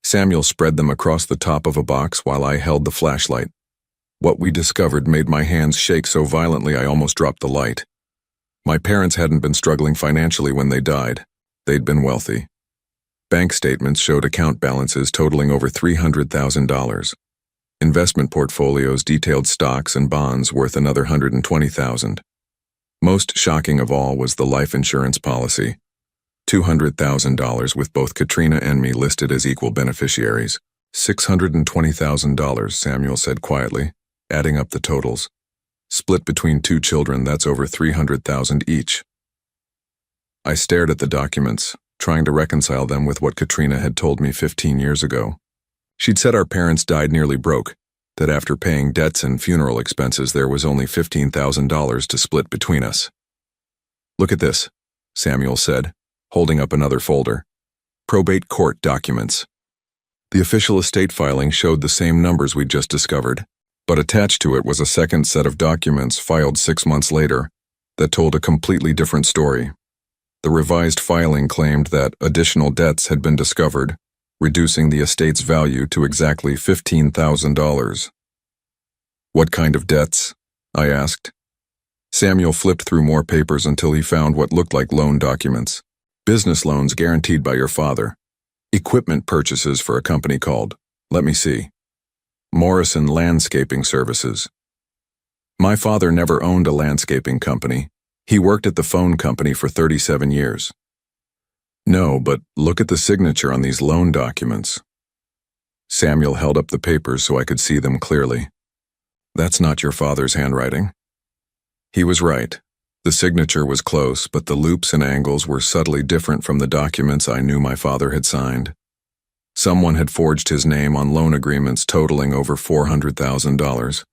Samuel spread them across the top of a box while I held the flashlight. What we discovered made my hands shake so violently I almost dropped the light. My parents hadn't been struggling financially when they died. They'd been wealthy. Bank statements showed account balances totaling over $300,000. Investment portfolios detailed stocks and bonds worth another $120,000. Most shocking of all was the life insurance policy. $200,000 with both Katrina and me listed as equal beneficiaries. $620,000, Samuel said quietly, adding up the totals. Split between 2 children, that's over $300,000 each. I stared at the documents, trying to reconcile them with what Katrina had told me 15 years ago. She'd said our parents died nearly broke, that after paying debts and funeral expenses there was only $15,000 to split between us. "Look at this," Samuel said, holding up another folder. "Probate court documents." The official estate filing showed the same numbers we'd just discovered, but attached to it was a second set of documents filed 6 months later that told a completely different story. The revised filing claimed that additional debts had been discovered, reducing the estate's value to exactly $15,000. "What kind of debts?" I asked. Samuel flipped through more papers until he found what looked like loan documents. Business loans guaranteed by your father. Equipment purchases for a company called, let me see, Morrison Landscaping Services. My father never owned a landscaping company. He worked at the phone company for 37 years. No, but look at the signature on these loan documents. Samuel held up the papers so I could see them clearly. That's not your father's handwriting. He was right. The signature was close, but the loops and angles were subtly different from the documents I knew my father had signed. Someone had forged his name on loan agreements totaling over $400,000,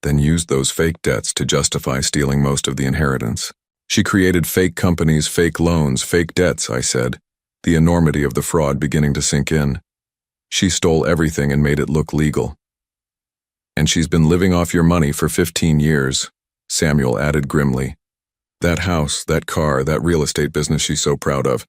then used those fake debts to justify stealing most of the inheritance. She created fake companies, fake loans, fake debts, I said, the enormity of the fraud beginning to sink in. She stole everything and made it look legal. And she's been living off your money for 15 years, Samuel added grimly. That house, that car, that real estate business she's so proud of,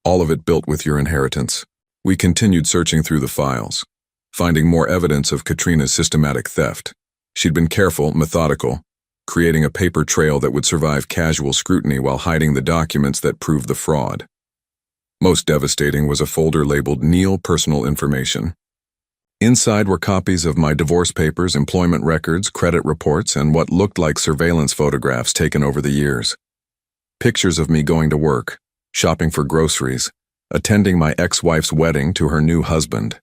all of it built with your inheritance. We continued searching through the files, finding more evidence of Katrina's systematic theft. She'd been careful, methodical, creating a paper trail that would survive casual scrutiny while hiding the documents that proved the fraud. Most devastating was a folder labeled Neil Personal Information. Inside were copies of my divorce papers, employment records, credit reports, and what looked like surveillance photographs taken over the years. Pictures of me going to work, shopping for groceries, attending my ex-wife's wedding to her new husband.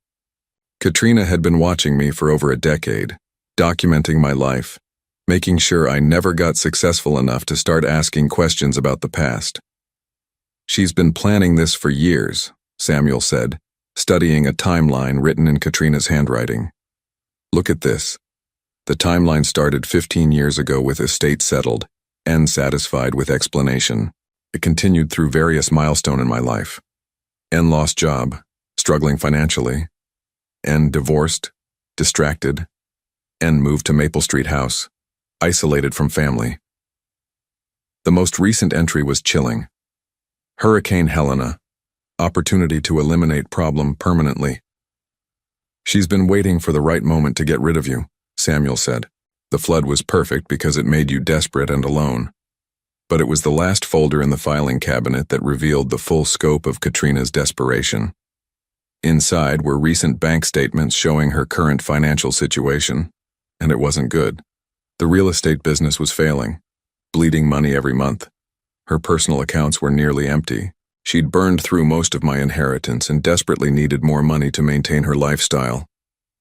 Katrina had been watching me for over a decade, documenting my life, making sure I never got successful enough to start asking questions about the past. She's been planning this for years, Samuel said, studying a timeline written in Katrina's handwriting. Look at this. The timeline started 15 years ago with estate settled, N satisfied with explanation. It continued through various milestones in my life. N lost job, struggling financially. N divorced, distracted. N moved to Maple Street house, isolated from family. The most recent entry was chilling. Hurricane Helena. Opportunity to eliminate problem permanently. She's been waiting for the right moment to get rid of you, Samuel said. The flood was perfect because it made you desperate and alone. But it was the last folder in the filing cabinet that revealed the full scope of Katrina's desperation. Inside were recent bank statements showing her current financial situation, and it wasn't good. The real estate business was failing, bleeding money every month. Her personal accounts were nearly empty. She'd burned through most of my inheritance and desperately needed more money to maintain her lifestyle.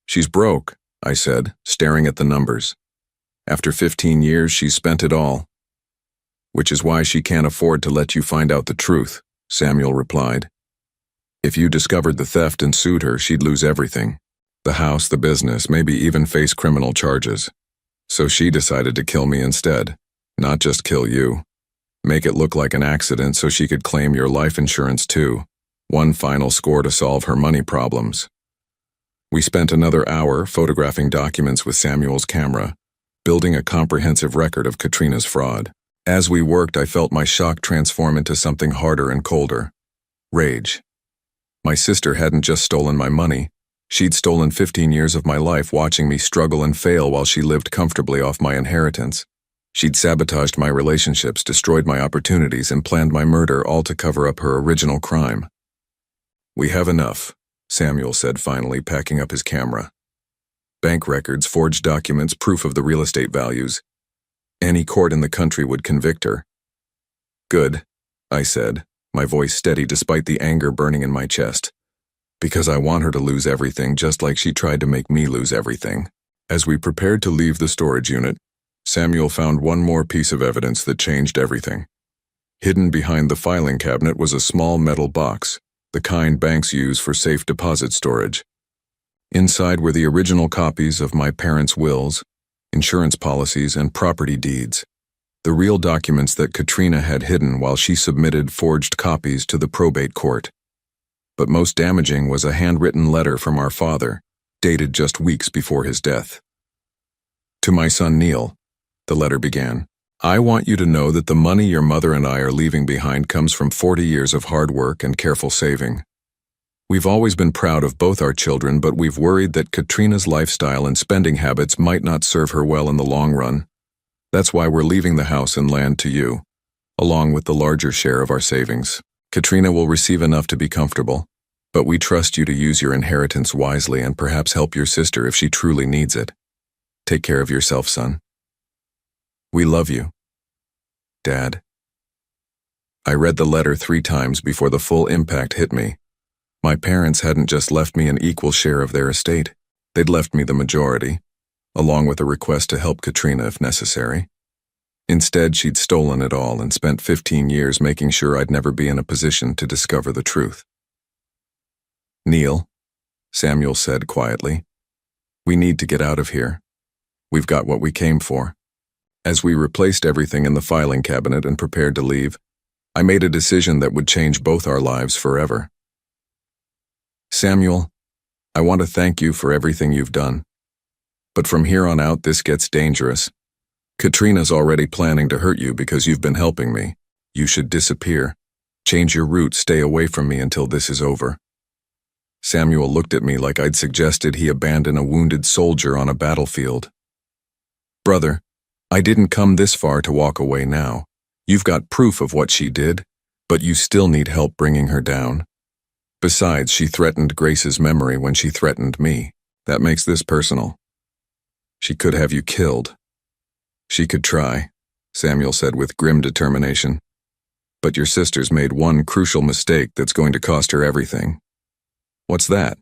She's broke, I said, staring at the numbers. After 15 years, she's spent it all. Which is why she can't afford to let you find out the truth, Samuel replied. If you discovered the theft and sued her, she'd lose everything. The house, the business, maybe even face criminal charges. So she decided to kill me instead, not just kill you. Make it look like an accident so she could claim your life insurance too. One final score to solve her money problems. We spent another hour photographing documents with Samuel's camera, building a comprehensive record of Katrina's fraud. As we worked, I felt my shock transform into something harder and colder. Rage. My sister hadn't just stolen my money. She'd stolen 15 years of my life watching me struggle and fail while she lived comfortably off my inheritance. She'd sabotaged my relationships, destroyed my opportunities, and planned my murder, all to cover up her original crime. We have enough, Samuel said finally, packing up his camera. Bank records, forged documents, proof of the real estate values. Any court in the country would convict her. Good, I said, my voice steady despite the anger burning in my chest. Because I want her to lose everything just like she tried to make me lose everything. As we prepared to leave the storage unit, Samuel found one more piece of evidence that changed everything. Hidden behind the filing cabinet was a small metal box, the kind banks use for safe deposit storage. Inside were the original copies of my parents' wills, insurance policies, and property deeds, the real documents that Katrina had hidden while she submitted forged copies to the probate court. But most damaging was a handwritten letter from our father, dated just weeks before his death. To my son Neil, the letter began, I want you to know that the money your mother and I are leaving behind comes from 40 years of hard work and careful saving. We've always been proud of both our children, but we've worried that Katrina's lifestyle and spending habits might not serve her well in the long run. That's why we're leaving the house and land to you, along with the larger share of our savings. Katrina will receive enough to be comfortable, but we trust you to use your inheritance wisely and perhaps help your sister if she truly needs it. Take care of yourself, son. We love you. Dad. I read the letter 3 times before the full impact hit me. My parents hadn't just left me an equal share of their estate. They'd left me the majority, along with a request to help Katrina if necessary. Instead, she'd stolen it all and spent 15 years making sure I'd never be in a position to discover the truth. Neil, Samuel said quietly, we need to get out of here. We've got what we came for. As we replaced everything in the filing cabinet and prepared to leave, I made a decision that would change both our lives forever. Samuel, I want to thank you for everything you've done. But from here on out, this gets dangerous. Katrina's already planning to hurt you because you've been helping me. You should disappear. Change your route, stay away from me until this is over. Samuel looked at me like I'd suggested he abandon a wounded soldier on a battlefield. Brother, I didn't come this far to walk away now. You've got proof of what she did, but you still need help bringing her down. Besides, she threatened Grace's memory when she threatened me. That makes this personal. She could have you killed. She could try, Samuel said with grim determination. But your sister's made one crucial mistake that's going to cost her everything. What's that?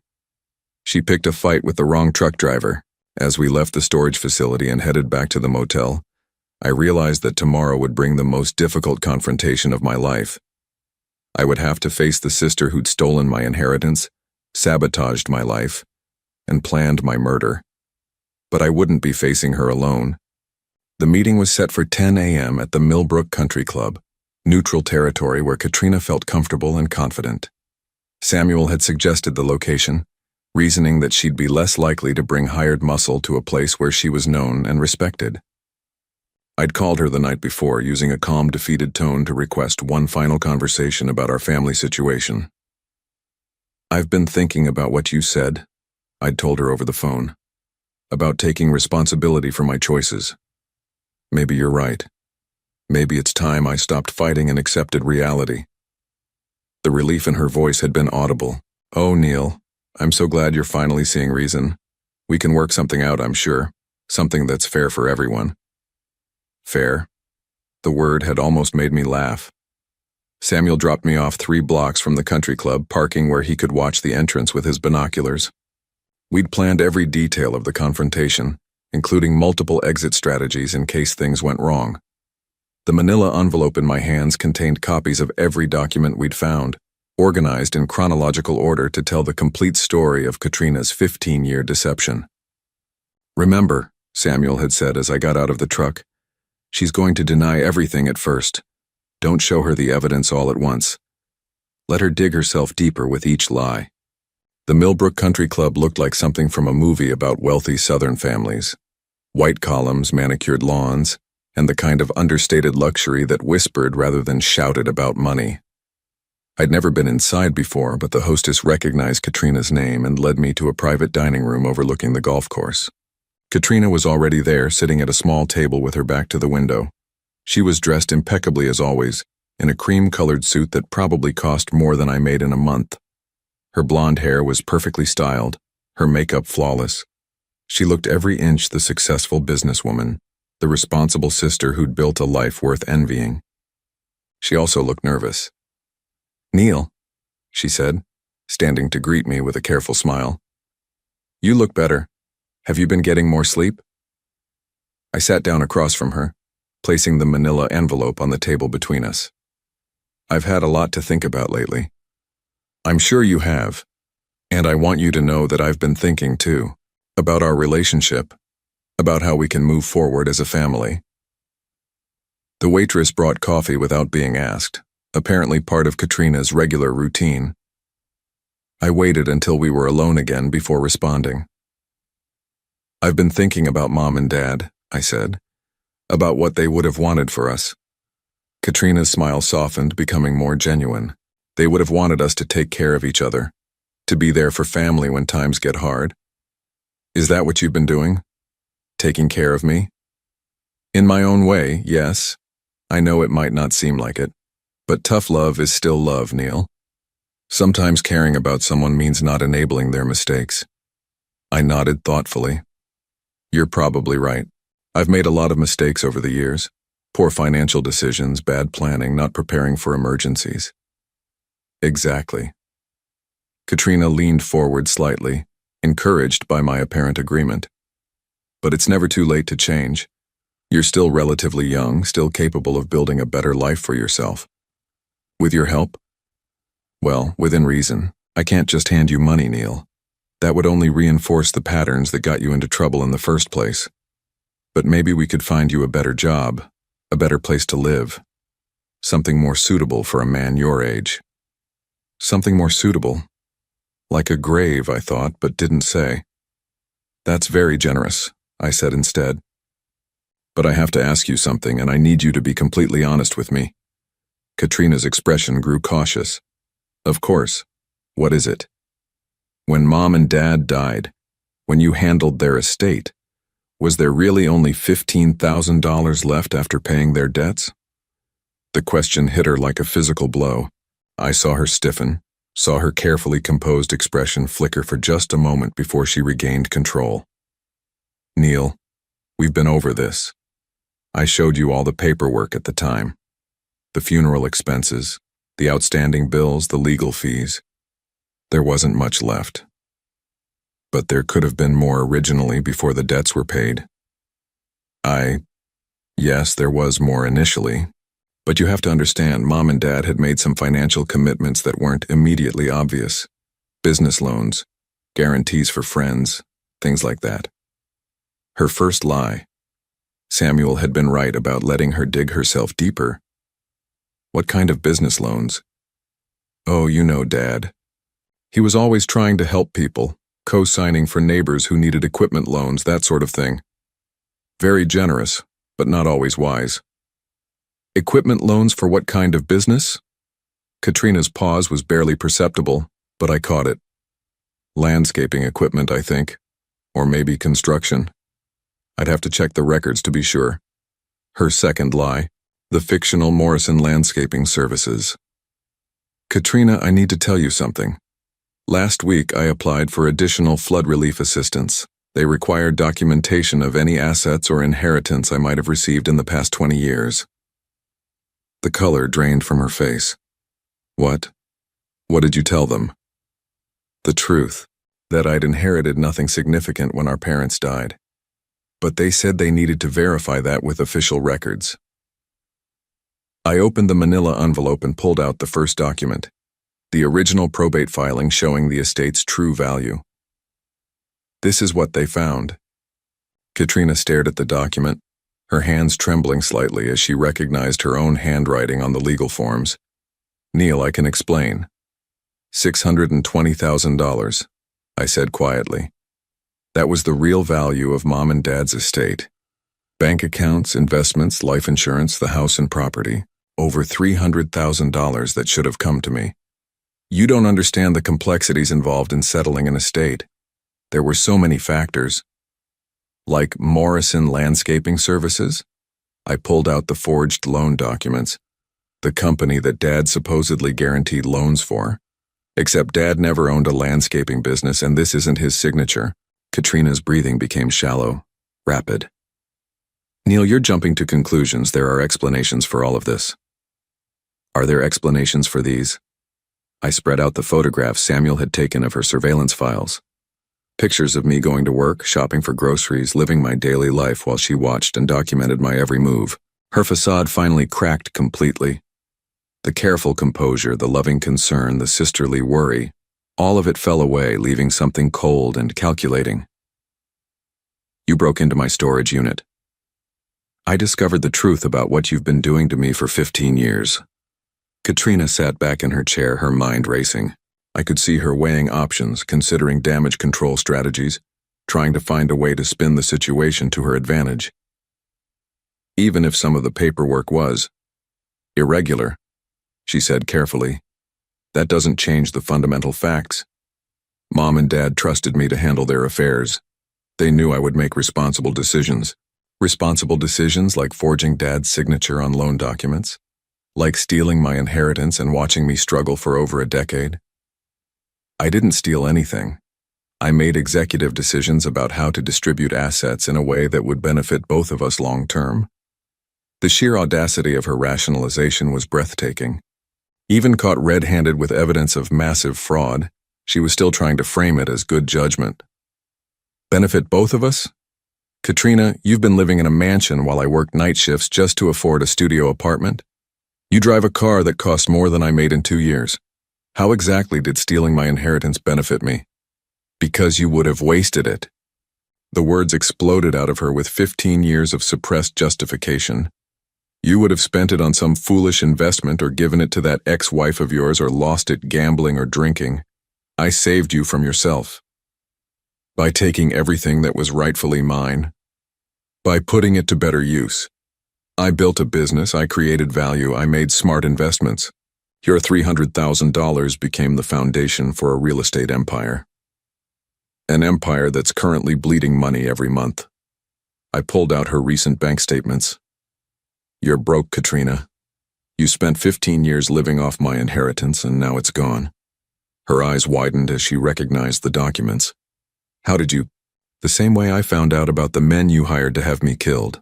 She picked a fight with the wrong truck driver. As we left the storage facility and headed back to the motel, I realized that tomorrow would bring the most difficult confrontation of my life. I would have to face the sister who'd stolen my inheritance, sabotaged my life, and planned my murder. But I wouldn't be facing her alone. The meeting was set for 10 a.m. at the Millbrook Country Club, neutral territory where Katrina felt comfortable and confident. Samuel had suggested the location, reasoning that she'd be less likely to bring hired muscle to a place where she was known and respected. I'd called her the night before, using a calm, defeated tone to request one final conversation about our family situation. I've been thinking about what you said, I'd told her over the phone, about taking responsibility for my choices. Maybe you're right. Maybe it's time I stopped fighting and accepted reality. The relief in her voice had been audible. Oh, Neil, I'm so glad you're finally seeing reason. We can work something out, I'm sure. Something that's fair for everyone. Fair? The word had almost made me laugh. Samuel dropped me off 3 blocks from the country club, parking where he could watch the entrance with his binoculars. We'd planned every detail of the confrontation, including multiple exit strategies in case things went wrong. The manila envelope in my hands contained copies of every document we'd found, organized in chronological order to tell the complete story of Katrina's 15-year deception. Remember, Samuel had said as I got out of the truck, she's going to deny everything at first. Don't show her the evidence all at once. Let her dig herself deeper with each lie. The Millbrook Country Club looked like something from a movie about wealthy Southern families. White columns, manicured lawns, and the kind of understated luxury that whispered rather than shouted about money. I'd never been inside before, but the hostess recognized Katrina's name and led me to a private dining room overlooking the golf course. Katrina was already there, sitting at a small table with her back to the window. She was dressed impeccably as always, in a cream-colored suit that probably cost more than I made in a month. Her blonde hair was perfectly styled, her makeup flawless. She looked every inch the successful businesswoman, the responsible sister who'd built a life worth envying. She also looked nervous. "Neil," she said, standing to greet me with a careful smile. "You look better. Have you been getting more sleep?" I sat down across from her, placing the manila envelope on the table between us. "I've had a lot to think about lately." "I'm sure you have. And I want you to know that I've been thinking too, about our relationship, about how we can move forward as a family." The waitress brought coffee without being asked, apparently part of Katrina's regular routine. I waited until we were alone again before responding. "I've been thinking about Mom and Dad," I said, "about what they would have wanted for us." Katrina's smile softened, becoming more genuine. They would have wanted us to take care of each other, to be there for family when times get hard. "Is that what you've been doing? Taking care of me?" In my own way, yes. I know it might not seem like it, but tough love is still love, Neil. Sometimes caring about someone means not enabling their mistakes. I nodded thoughtfully. You're probably right. I've made a lot of mistakes over the years. Poor financial decisions, bad planning, not preparing for emergencies. Exactly. Katrina leaned forward slightly, encouraged by my apparent agreement. But it's never too late to change. You're still relatively young, still capable of building a better life for yourself. With your help? Well, within reason. I can't just hand you money, Neil. That would only reinforce the patterns that got you into trouble in the first place. But maybe we could find you a better job, a better place to live. Something more suitable for a man your age. Something more suitable. Like a grave, I thought, but didn't say. That's very generous, I said instead. But I have to ask you something, and I need you to be completely honest with me. Katrina's expression grew cautious. Of course. What is it? When Mom and Dad died, when you handled their estate, was there really only $15,000 left after paying their debts? The question hit her like a physical blow. I saw her stiffen, saw her carefully composed expression flicker for just a moment before she regained control. Neil, we've been over this. I showed you all the paperwork at the time. The funeral expenses, the outstanding bills, the legal fees. There wasn't much left. But there could have been more originally before the debts were paid. Yes, there was more initially. But you have to understand, Mom and Dad had made some financial commitments that weren't immediately obvious. Business loans, guarantees for friends, things like that. Her first lie. Samuel had been right about letting her dig herself deeper. What kind of business loans? Oh, you know Dad. He was always trying to help people, co-signing for neighbors who needed equipment loans, that sort of thing. Very generous, but not always wise. Equipment loans for what kind of business? Katrina's pause was barely perceptible, but I caught it. Landscaping equipment, I think. Or maybe construction. I'd have to check the records to be sure. Her second lie, the fictional Morrison Landscaping Services. Katrina, I need to tell you something. Last week I applied for additional flood relief assistance. They required documentation of any assets or inheritance I might have received in the past 20 years. The color drained from her face. What? What did you tell them? The truth, that I'd inherited nothing significant when our parents died. But they said they needed to verify that with official records. I opened the manila envelope and pulled out the first document, the original probate filing showing the estate's true value. This is what they found. Katrina stared at the document, her hands trembling slightly as she recognized her own handwriting on the legal forms. Neil, I can explain. $620,000, I said quietly. That was the real value of Mom and Dad's estate. Bank accounts, investments, life insurance, the house and property. Over $300,000 that should have come to me. You don't understand the complexities involved in settling an estate. There were so many factors. Like Morrison Landscaping Services? I pulled out the forged loan documents. The company that Dad supposedly guaranteed loans for. Except Dad never owned a landscaping business, and this isn't his signature. Katrina's breathing became shallow, rapid. Neil, you're jumping to conclusions. There are explanations for all of this. Are there explanations for these? I spread out the photographs Samuel had taken of her surveillance files. Pictures of me going to work, shopping for groceries, living my daily life while she watched and documented my every move. Her facade finally cracked completely. The careful composure, the loving concern, the sisterly worry, all of it fell away, leaving something cold and calculating. You broke into my storage unit. I discovered the truth about what you've been doing to me for 15 years. Katrina sat back in her chair, her mind racing. I could see her weighing options, considering damage control strategies, trying to find a way to spin the situation to her advantage. Even if some of the paperwork was irregular, she said carefully, that doesn't change the fundamental facts. Mom and Dad trusted me to handle their affairs. They knew I would make responsible decisions. Responsible decisions like forging Dad's signature on loan documents, like stealing my inheritance and watching me struggle for over a decade. I didn't steal anything. I made executive decisions about how to distribute assets in a way that would benefit both of us long term. The sheer audacity of her rationalization was breathtaking. Even caught red-handed with evidence of massive fraud, she was still trying to frame it as good judgment. Benefit both of us? Katrina, you've been living in a mansion while I worked night shifts just to afford a studio apartment. You drive a car that cost more than I made in 2 years. How exactly did stealing my inheritance benefit me? Because you would have wasted it. The words exploded out of her with 15 years of suppressed justification. You would have spent it on some foolish investment or given it to that ex-wife of yours or lost it gambling or drinking. I saved you from yourself. By taking everything that was rightfully mine. By putting it to better use. I built a business, I created value, I made smart investments. Your $300,000 became the foundation for a real estate empire. An empire that's currently bleeding money every month. I pulled out her recent bank statements. You're broke, Katrina. You spent 15 years living off my inheritance and now it's gone. Her eyes widened as she recognized the documents. How did you? The same way I found out about the men you hired to have me killed.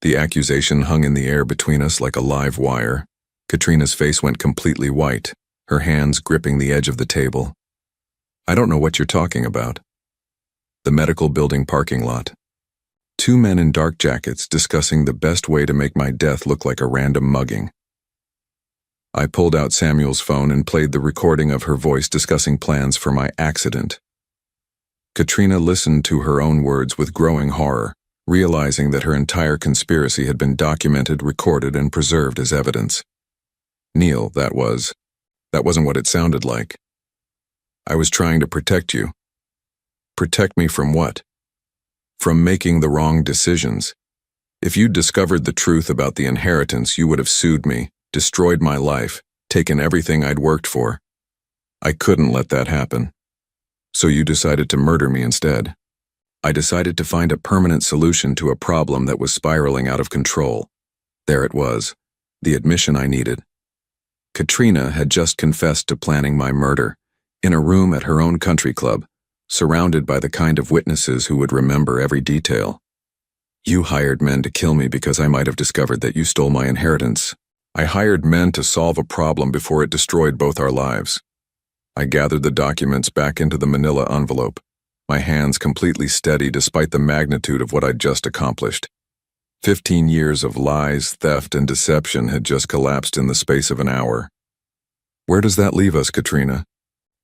The accusation hung in the air between us like a live wire. Katrina's face went completely white, her hands gripping the edge of the table. I don't know what you're talking about. The medical building parking lot. 2 men in dark jackets discussing the best way to make my death look like a random mugging. I pulled out Samuel's phone and played the recording of her voice discussing plans for my accident. Katrina listened to her own words with growing horror, realizing that her entire conspiracy had been documented, recorded, and preserved as evidence. Neil, that wasn't what it sounded like. I was trying to protect you. Protect me from what? From making the wrong decisions. If you'd discovered the truth about the inheritance, you would have sued me, destroyed my life, taken everything I'd worked for. I couldn't let that happen. So you decided to murder me instead. I decided to find a permanent solution to a problem that was spiraling out of control. There it was, the admission I needed. Katrina had just confessed to planning my murder, in a room at her own country club, surrounded by the kind of witnesses who would remember every detail. You hired men to kill me because I might have discovered that you stole my inheritance. I hired men to solve a problem before it destroyed both our lives. I gathered the documents back into the manila envelope, my hands completely steady despite the magnitude of what I'd just accomplished. 15 years of lies, theft, and deception had just collapsed in the space of an hour. Where does that leave us, Katrina?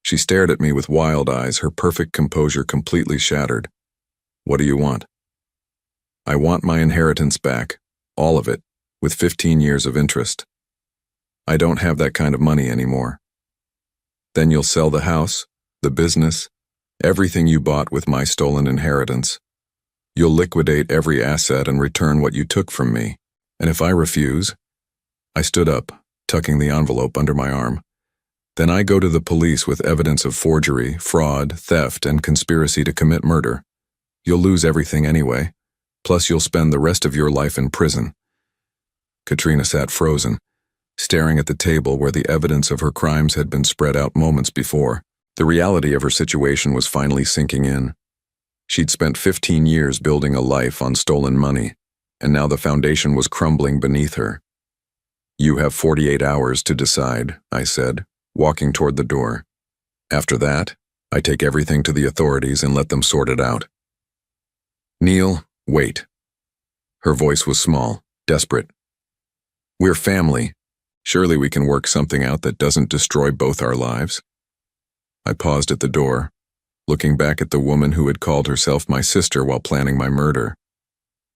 She stared at me with wild eyes, her perfect composure completely shattered. What do you want? I want my inheritance back, all of it, with 15 years of interest. I don't have that kind of money anymore. Then you'll sell the house, the business, everything you bought with my stolen inheritance. You'll liquidate every asset and return what you took from me. And if I refuse? I stood up, tucking the envelope under my arm. Then I go to the police with evidence of forgery, fraud, theft, and conspiracy to commit murder. You'll lose everything anyway. Plus you'll spend the rest of your life in prison. Katrina sat frozen, staring at the table where the evidence of her crimes had been spread out moments before. The reality of her situation was finally sinking in. She'd spent 15 years building a life on stolen money, and now the foundation was crumbling beneath her. You have 48 hours to decide, I said, walking toward the door. After that, I take everything to the authorities and let them sort it out. Neil, wait. Her voice was small, desperate. We're family. Surely we can work something out that doesn't destroy both our lives. I paused at the door, looking back at the woman who had called herself my sister while planning my murder.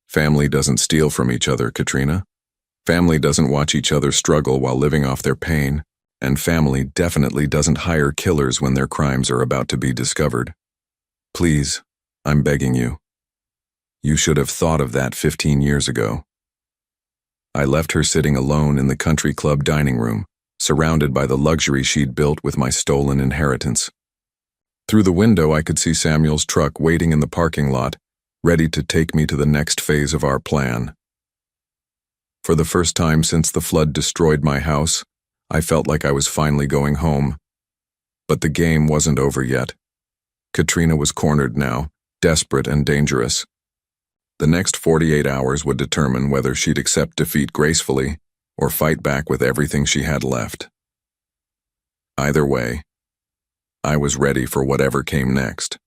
Family doesn't steal from each other, Katrina. Family doesn't watch each other struggle while living off their pain. And family definitely doesn't hire killers when their crimes are about to be discovered. Please, I'm begging you. You should have thought of that 15 years ago. I left her sitting alone in the country club dining room, surrounded by the luxury she'd built with my stolen inheritance. Through the window I could see Samuel's truck waiting in the parking lot, ready to take me to the next phase of our plan. For the first time since the flood destroyed my house, I felt like I was finally going home. But the game wasn't over yet. Katrina was cornered now, desperate and dangerous. The next 48 hours would determine whether she'd accept defeat gracefully or fight back with everything she had left. Either way, I was ready for whatever came next.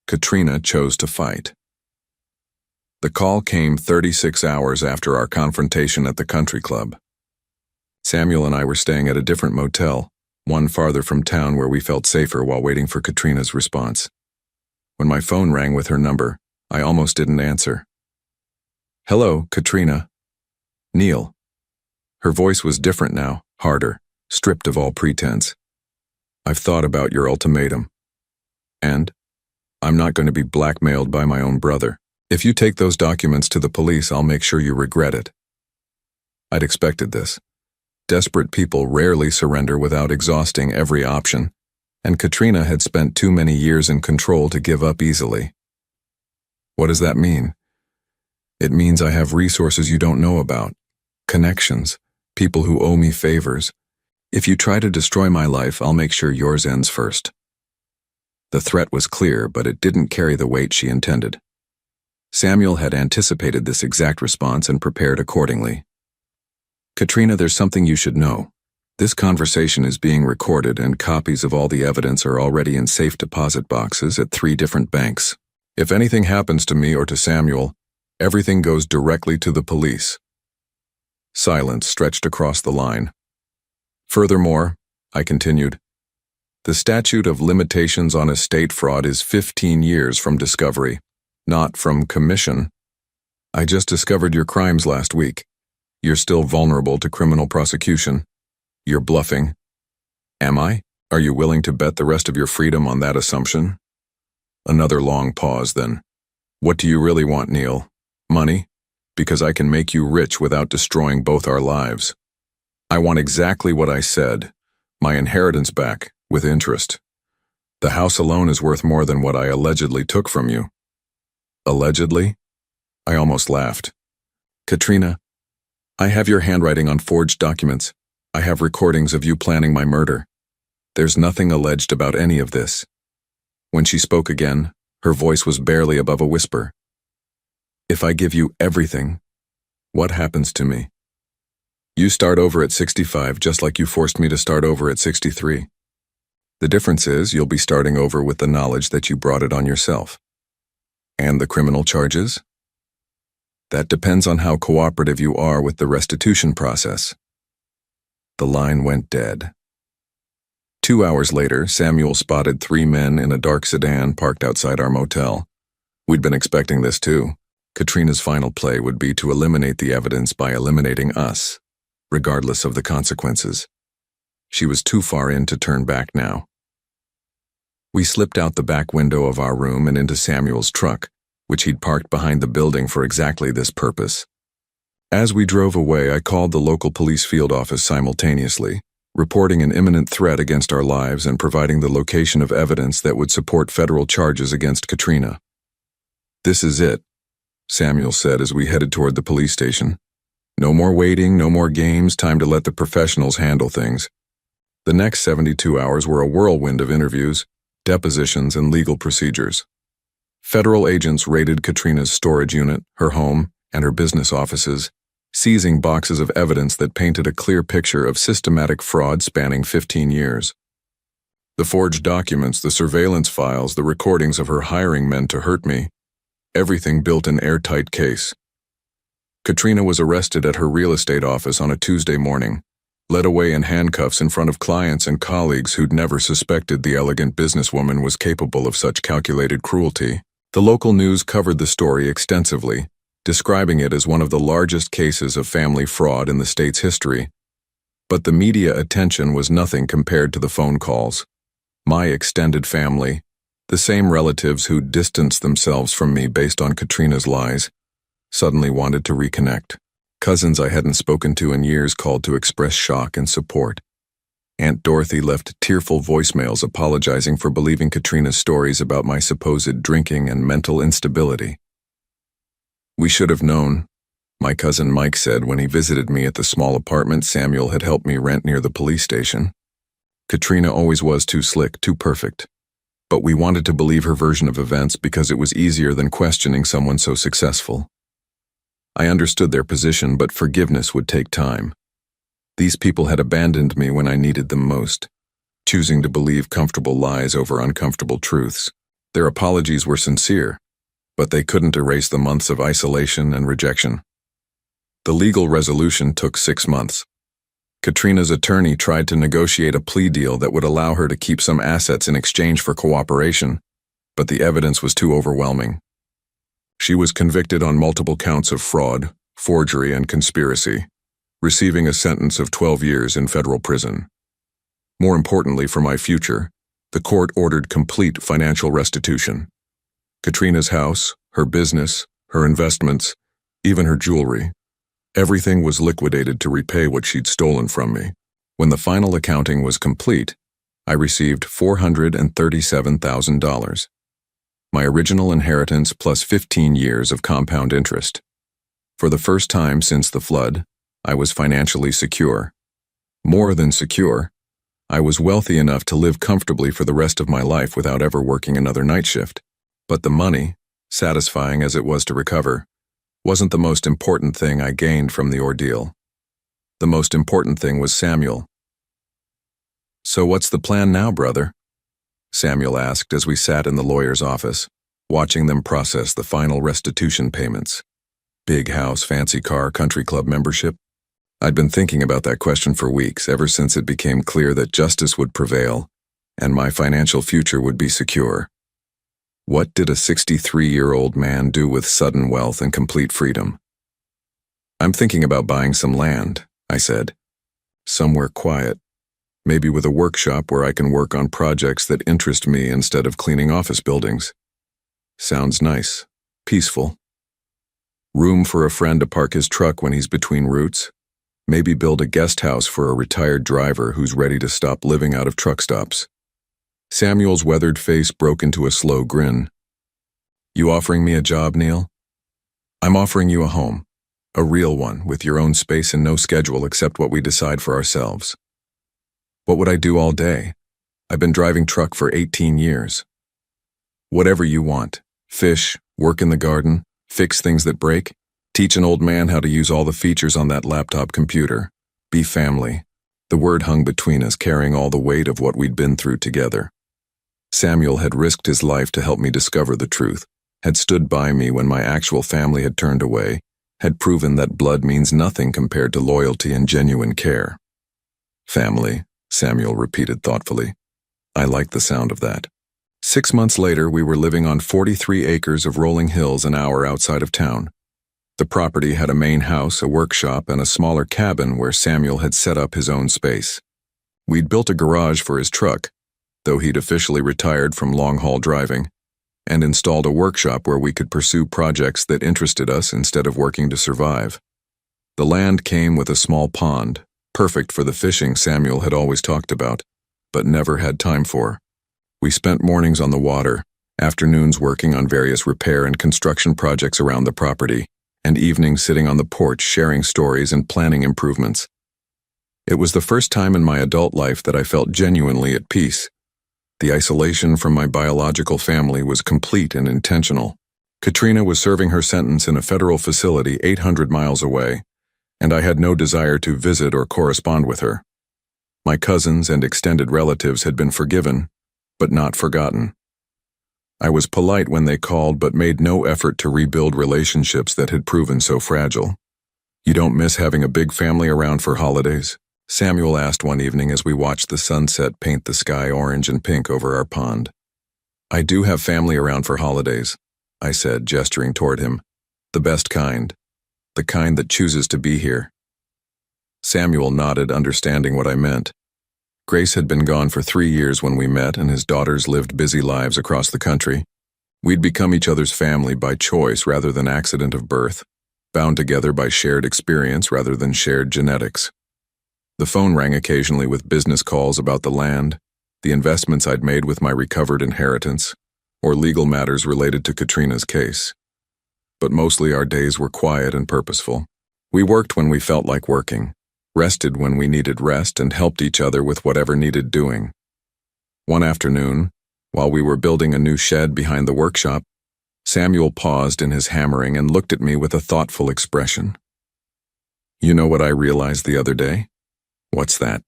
Katrina chose to fight. The call came 36 hours after our confrontation at the country club. Samuel and I were staying at a different motel, one farther from town where we felt safer while waiting for Katrina's response. When my phone rang with her number, I almost didn't answer. "Hello, Katrina." "Neil." Her voice was different now, harder, stripped of all pretense. "I've thought about your ultimatum. And I'm not going to be blackmailed by my own brother. If you take those documents to the police, I'll make sure you regret it." I'd expected this. Desperate people rarely surrender without exhausting every option, and Katrina had spent too many years in control to give up easily. "What does that mean?" "It means I have resources you don't know about. Connections, people who owe me favors. If you try to destroy my life, I'll make sure yours ends first." The threat was clear, but it didn't carry the weight she intended. Samuel had anticipated this exact response and prepared accordingly. "Katrina, there's something you should know. This conversation is being recorded and copies of all the evidence are already in safe deposit boxes at 3 different banks. If anything happens to me or to Samuel, everything goes directly to the police." Silence stretched across the line. "Furthermore," I continued, "the statute of limitations on estate fraud is 15 years from discovery, not from commission. I just discovered your crimes last week. You're still vulnerable to criminal prosecution. You're bluffing." "Am I? Are you willing to bet the rest of your freedom on that assumption?" Another long pause, then. "What do you really want, Neil? Money? Because I can make you rich without destroying both our lives." "I want exactly what I said. My inheritance back, with interest. The house alone is worth more than what I allegedly took from you." "Allegedly?" I almost laughed. "Katrina, I have your handwriting on forged documents. I have recordings of you planning my murder. There's nothing alleged about any of this." When she spoke again, her voice was barely above a whisper. "If I give you everything, what happens to me? You start over at 65 just like you forced me to start over at 63. The difference is you'll be starting over with the knowledge that you brought it on yourself. And the criminal charges? That depends on how cooperative you are with the restitution process." The line went dead. 2 hours later, Samuel spotted 3 men in a dark sedan parked outside our motel. We'd been expecting this too. Katrina's final play would be to eliminate the evidence by eliminating us, regardless of the consequences. She was too far in to turn back now. We slipped out the back window of our room and into Samuel's truck, which he'd parked behind the building for exactly this purpose. As we drove away, I called the local police field office simultaneously, reporting an imminent threat against our lives and providing the location of evidence that would support federal charges against Katrina. "This is it," Samuel said as we headed toward the police station. "No more waiting, no more games, time to let the professionals handle things." The next 72 hours were a whirlwind of interviews, depositions, and legal procedures. Federal agents raided Katrina's storage unit, her home, and her business offices, seizing boxes of evidence that painted a clear picture of systematic fraud spanning 15 years. The forged documents, the surveillance files, the recordings of her hiring men to hurt me, everything built an airtight case. Katrina was arrested at her real estate office on a Tuesday morning, led away in handcuffs in front of clients and colleagues who'd never suspected the elegant businesswoman was capable of such calculated cruelty. The local news covered the story extensively, describing it as one of the largest cases of family fraud in the state's history. But the media attention was nothing compared to the phone calls. My extended family, the same relatives who'd distanced themselves from me based on Katrina's lies, suddenly wanted to reconnect. Cousins I hadn't spoken to in years called to express shock and support. Aunt Dorothy left tearful voicemails apologizing for believing Katrina's stories about my supposed drinking and mental instability. "We should have known," my cousin Mike said when he visited me at the small apartment Samuel had helped me rent near the police station. "Katrina always was too slick, too perfect. But we wanted to believe her version of events because it was easier than questioning someone so successful." I understood their position, but forgiveness would take time. These people had abandoned me when I needed them most, choosing to believe comfortable lies over uncomfortable truths. Their apologies were sincere, but they couldn't erase the months of isolation and rejection. The legal resolution took 6 months. Katrina's attorney tried to negotiate a plea deal that would allow her to keep some assets in exchange for cooperation, but the evidence was too overwhelming. She was convicted on multiple counts of fraud, forgery, and conspiracy, receiving a sentence of 12 years in federal prison. More importantly for my future, the court ordered complete financial restitution. Katrina's house, her business, her investments, even her jewelry. Everything was liquidated to repay what she'd stolen from me. When the final accounting was complete, I received $437,000. My original inheritance plus 15 years of compound interest. For the first time since the flood, I was financially secure. More than secure, I was wealthy enough to live comfortably for the rest of my life without ever working another night shift. But the money, satisfying as it was to recover, wasn't the most important thing I gained from the ordeal. The most important thing was Samuel. "So what's the plan now, brother?" Samuel asked as we sat in the lawyer's office, watching them process the final restitution payments. Big house, fancy car, country club membership? I'd been thinking about that question for weeks, ever since it became clear that justice would prevail and my financial future would be secure. What did a 63-year-old man do with sudden wealth and complete freedom? "I'm thinking about buying some land," I said. "Somewhere quiet, maybe with a workshop where I can work on projects that interest me instead of cleaning office buildings." "Sounds nice. Peaceful. Room for a friend to park his truck when he's between routes. Maybe build a guest house for a retired driver who's ready to stop living out of truck stops." Samuel's weathered face broke into a slow grin. "You offering me a job, Neil?" "I'm offering you a home. A real one, with your own space and no schedule except what we decide for ourselves." "What would I do all day? I've been driving truck for 18 years. "Whatever you want. Fish, work in the garden, fix things that break, teach an old man how to use all the features on that laptop computer. Be family." The word hung between us, carrying all the weight of what we'd been through together. Samuel had risked his life to help me discover the truth, had stood by me when my actual family had turned away, had proven that blood means nothing compared to loyalty and genuine care. "Family," Samuel repeated thoughtfully. I liked the sound of that. 6 months later, we were living on 43 acres of rolling hills an hour outside of town. The property had a main house, a workshop, and a smaller cabin where Samuel had set up his own space. We'd built a garage for his truck, though he'd officially retired from long-haul driving, and installed a workshop where we could pursue projects that interested us instead of working to survive. The land came with a small pond, perfect for the fishing Samuel had always talked about, but never had time for. We spent mornings on the water, afternoons working on various repair and construction projects around the property, and evenings sitting on the porch sharing stories and planning improvements. It was the first time in my adult life that I felt genuinely at peace. The isolation from my biological family was complete and intentional. Katrina was serving her sentence in a federal facility 800 miles away, and I had no desire to visit or correspond with her. My cousins and extended relatives had been forgiven, but not forgotten. I was polite when they called, but made no effort to rebuild relationships that had proven so fragile. "You don't miss having a big family around for holidays?" Samuel asked one evening as we watched the sunset paint the sky orange and pink over our pond. "I do have family around for holidays," I said, gesturing toward him. "The best kind. The kind that chooses to be here." Samuel nodded, understanding what I meant. Grace had been gone for 3 years when we met, and his daughters lived busy lives across the country. We'd become each other's family by choice rather than accident of birth, bound together by shared experience rather than shared genetics. The phone rang occasionally with business calls about the land, the investments I'd made with my recovered inheritance, or legal matters related to Katrina's case. But mostly our days were quiet and purposeful. We worked when we felt like working, rested when we needed rest, and helped each other with whatever needed doing. One afternoon, while we were building a new shed behind the workshop, Samuel paused in his hammering and looked at me with a thoughtful expression. "You know what I realized the other day?" "What's that?"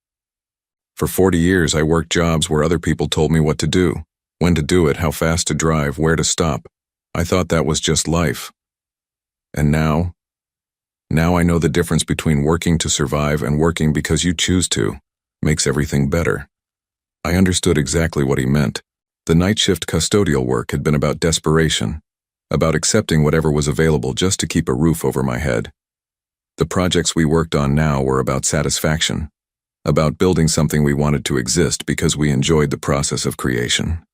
"For 40 years I worked jobs where other people told me what to do, when to do it, how fast to drive, where to stop. I thought that was just life. And now I know the difference between working to survive and working because you choose to, makes everything better." I understood exactly what he meant. The night shift custodial work had been about desperation, about accepting whatever was available just to keep a roof over my head. The projects we worked on now were about satisfaction, about building something we wanted to exist because we enjoyed the process of creation.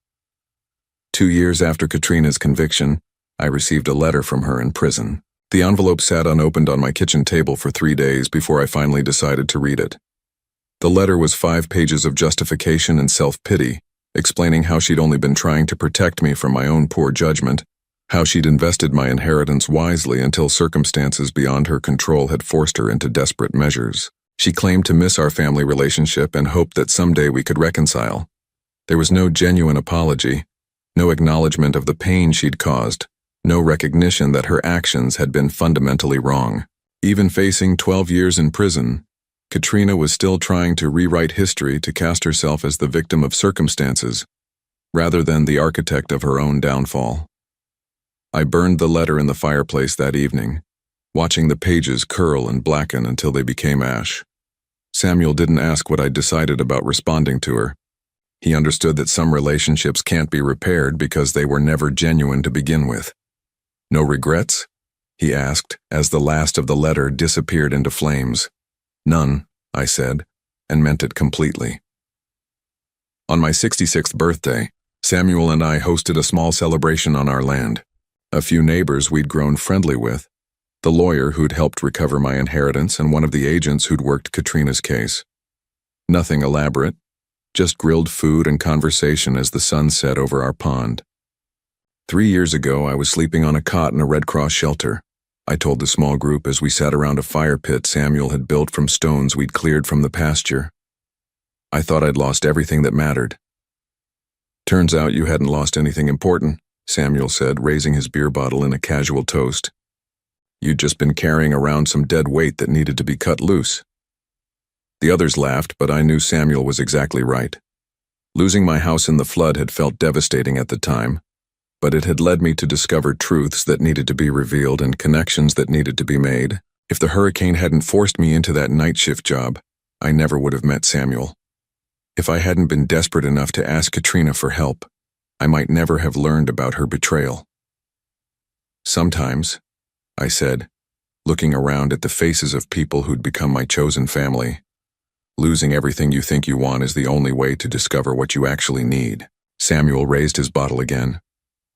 2 years after Katrina's conviction, I received a letter from her in prison. The envelope sat unopened on my kitchen table for 3 days before I finally decided to read it. The letter was 5 pages of justification and self-pity, explaining how she'd only been trying to protect me from my own poor judgment, how she'd invested my inheritance wisely until circumstances beyond her control had forced her into desperate measures. She claimed to miss our family relationship and hoped that someday we could reconcile. There was no genuine apology, no acknowledgement of the pain she'd caused, no recognition that her actions had been fundamentally wrong. Even facing 12 years in prison, Katrina was still trying to rewrite history to cast herself as the victim of circumstances, rather than the architect of her own downfall. I burned the letter in the fireplace that evening, watching the pages curl and blacken until they became ash. Samuel didn't ask what I'd decided about responding to her. He understood that some relationships can't be repaired because they were never genuine to begin with. "No regrets?" he asked as the last of the letter disappeared into flames. "None," I said, and meant it completely. On my 66th birthday, Samuel and I hosted a small celebration on our land. A few neighbors we'd grown friendly with, the lawyer who'd helped recover my inheritance, and one of the agents who'd worked Katrina's case. Nothing elaborate, just grilled food and conversation as the sun set over our pond. 3 years ago, I was sleeping on a cot in a Red Cross shelter, I told the small group as we sat around a fire pit Samuel had built from stones we'd cleared from the pasture. I thought I'd lost everything that mattered. "Turns out you hadn't lost anything important," Samuel said, raising his beer bottle in a casual toast. "You'd just been carrying around some dead weight that needed to be cut loose." The others laughed, but I knew Samuel was exactly right. Losing my house in the flood had felt devastating at the time, but it had led me to discover truths that needed to be revealed and connections that needed to be made. If the hurricane hadn't forced me into that night shift job, I never would have met Samuel. If I hadn't been desperate enough to ask Katrina for help, I might never have learned about her betrayal. "Sometimes," I said, looking around at the faces of people who'd become my chosen family, "losing everything you think you want is the only way to discover what you actually need." Samuel raised his bottle again.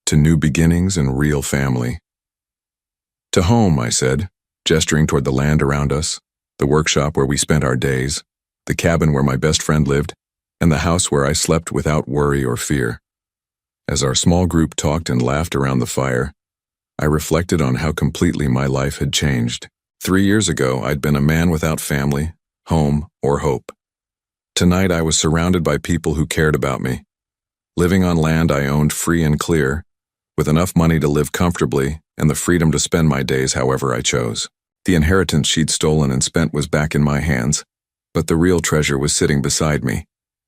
"To new beginnings and real family." "To home," I said, gesturing toward the land around us, the workshop where we spent our days, the cabin where my best friend lived, and the house where I slept without worry or fear. As our small group talked and laughed around the fire, I reflected on how completely my life had changed. 3 years ago, I'd been a man without family, home, or hope. Tonight, I was surrounded by people who cared about me, living on land I owned free and clear, with enough money to live comfortably and the freedom to spend my days however I chose. The inheritance she'd stolen and spent was back in my hands, but the real treasure was sitting beside me,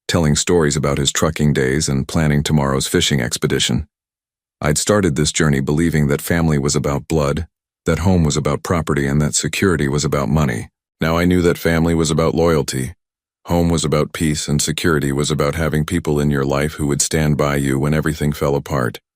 telling stories about his trucking days and planning tomorrow's fishing expedition. I'd started this journey believing that family was about blood, that home was about property, and that security was about money. Now I knew that family was about loyalty, home was about peace, and security was about having people in your life who would stand by you when everything fell apart.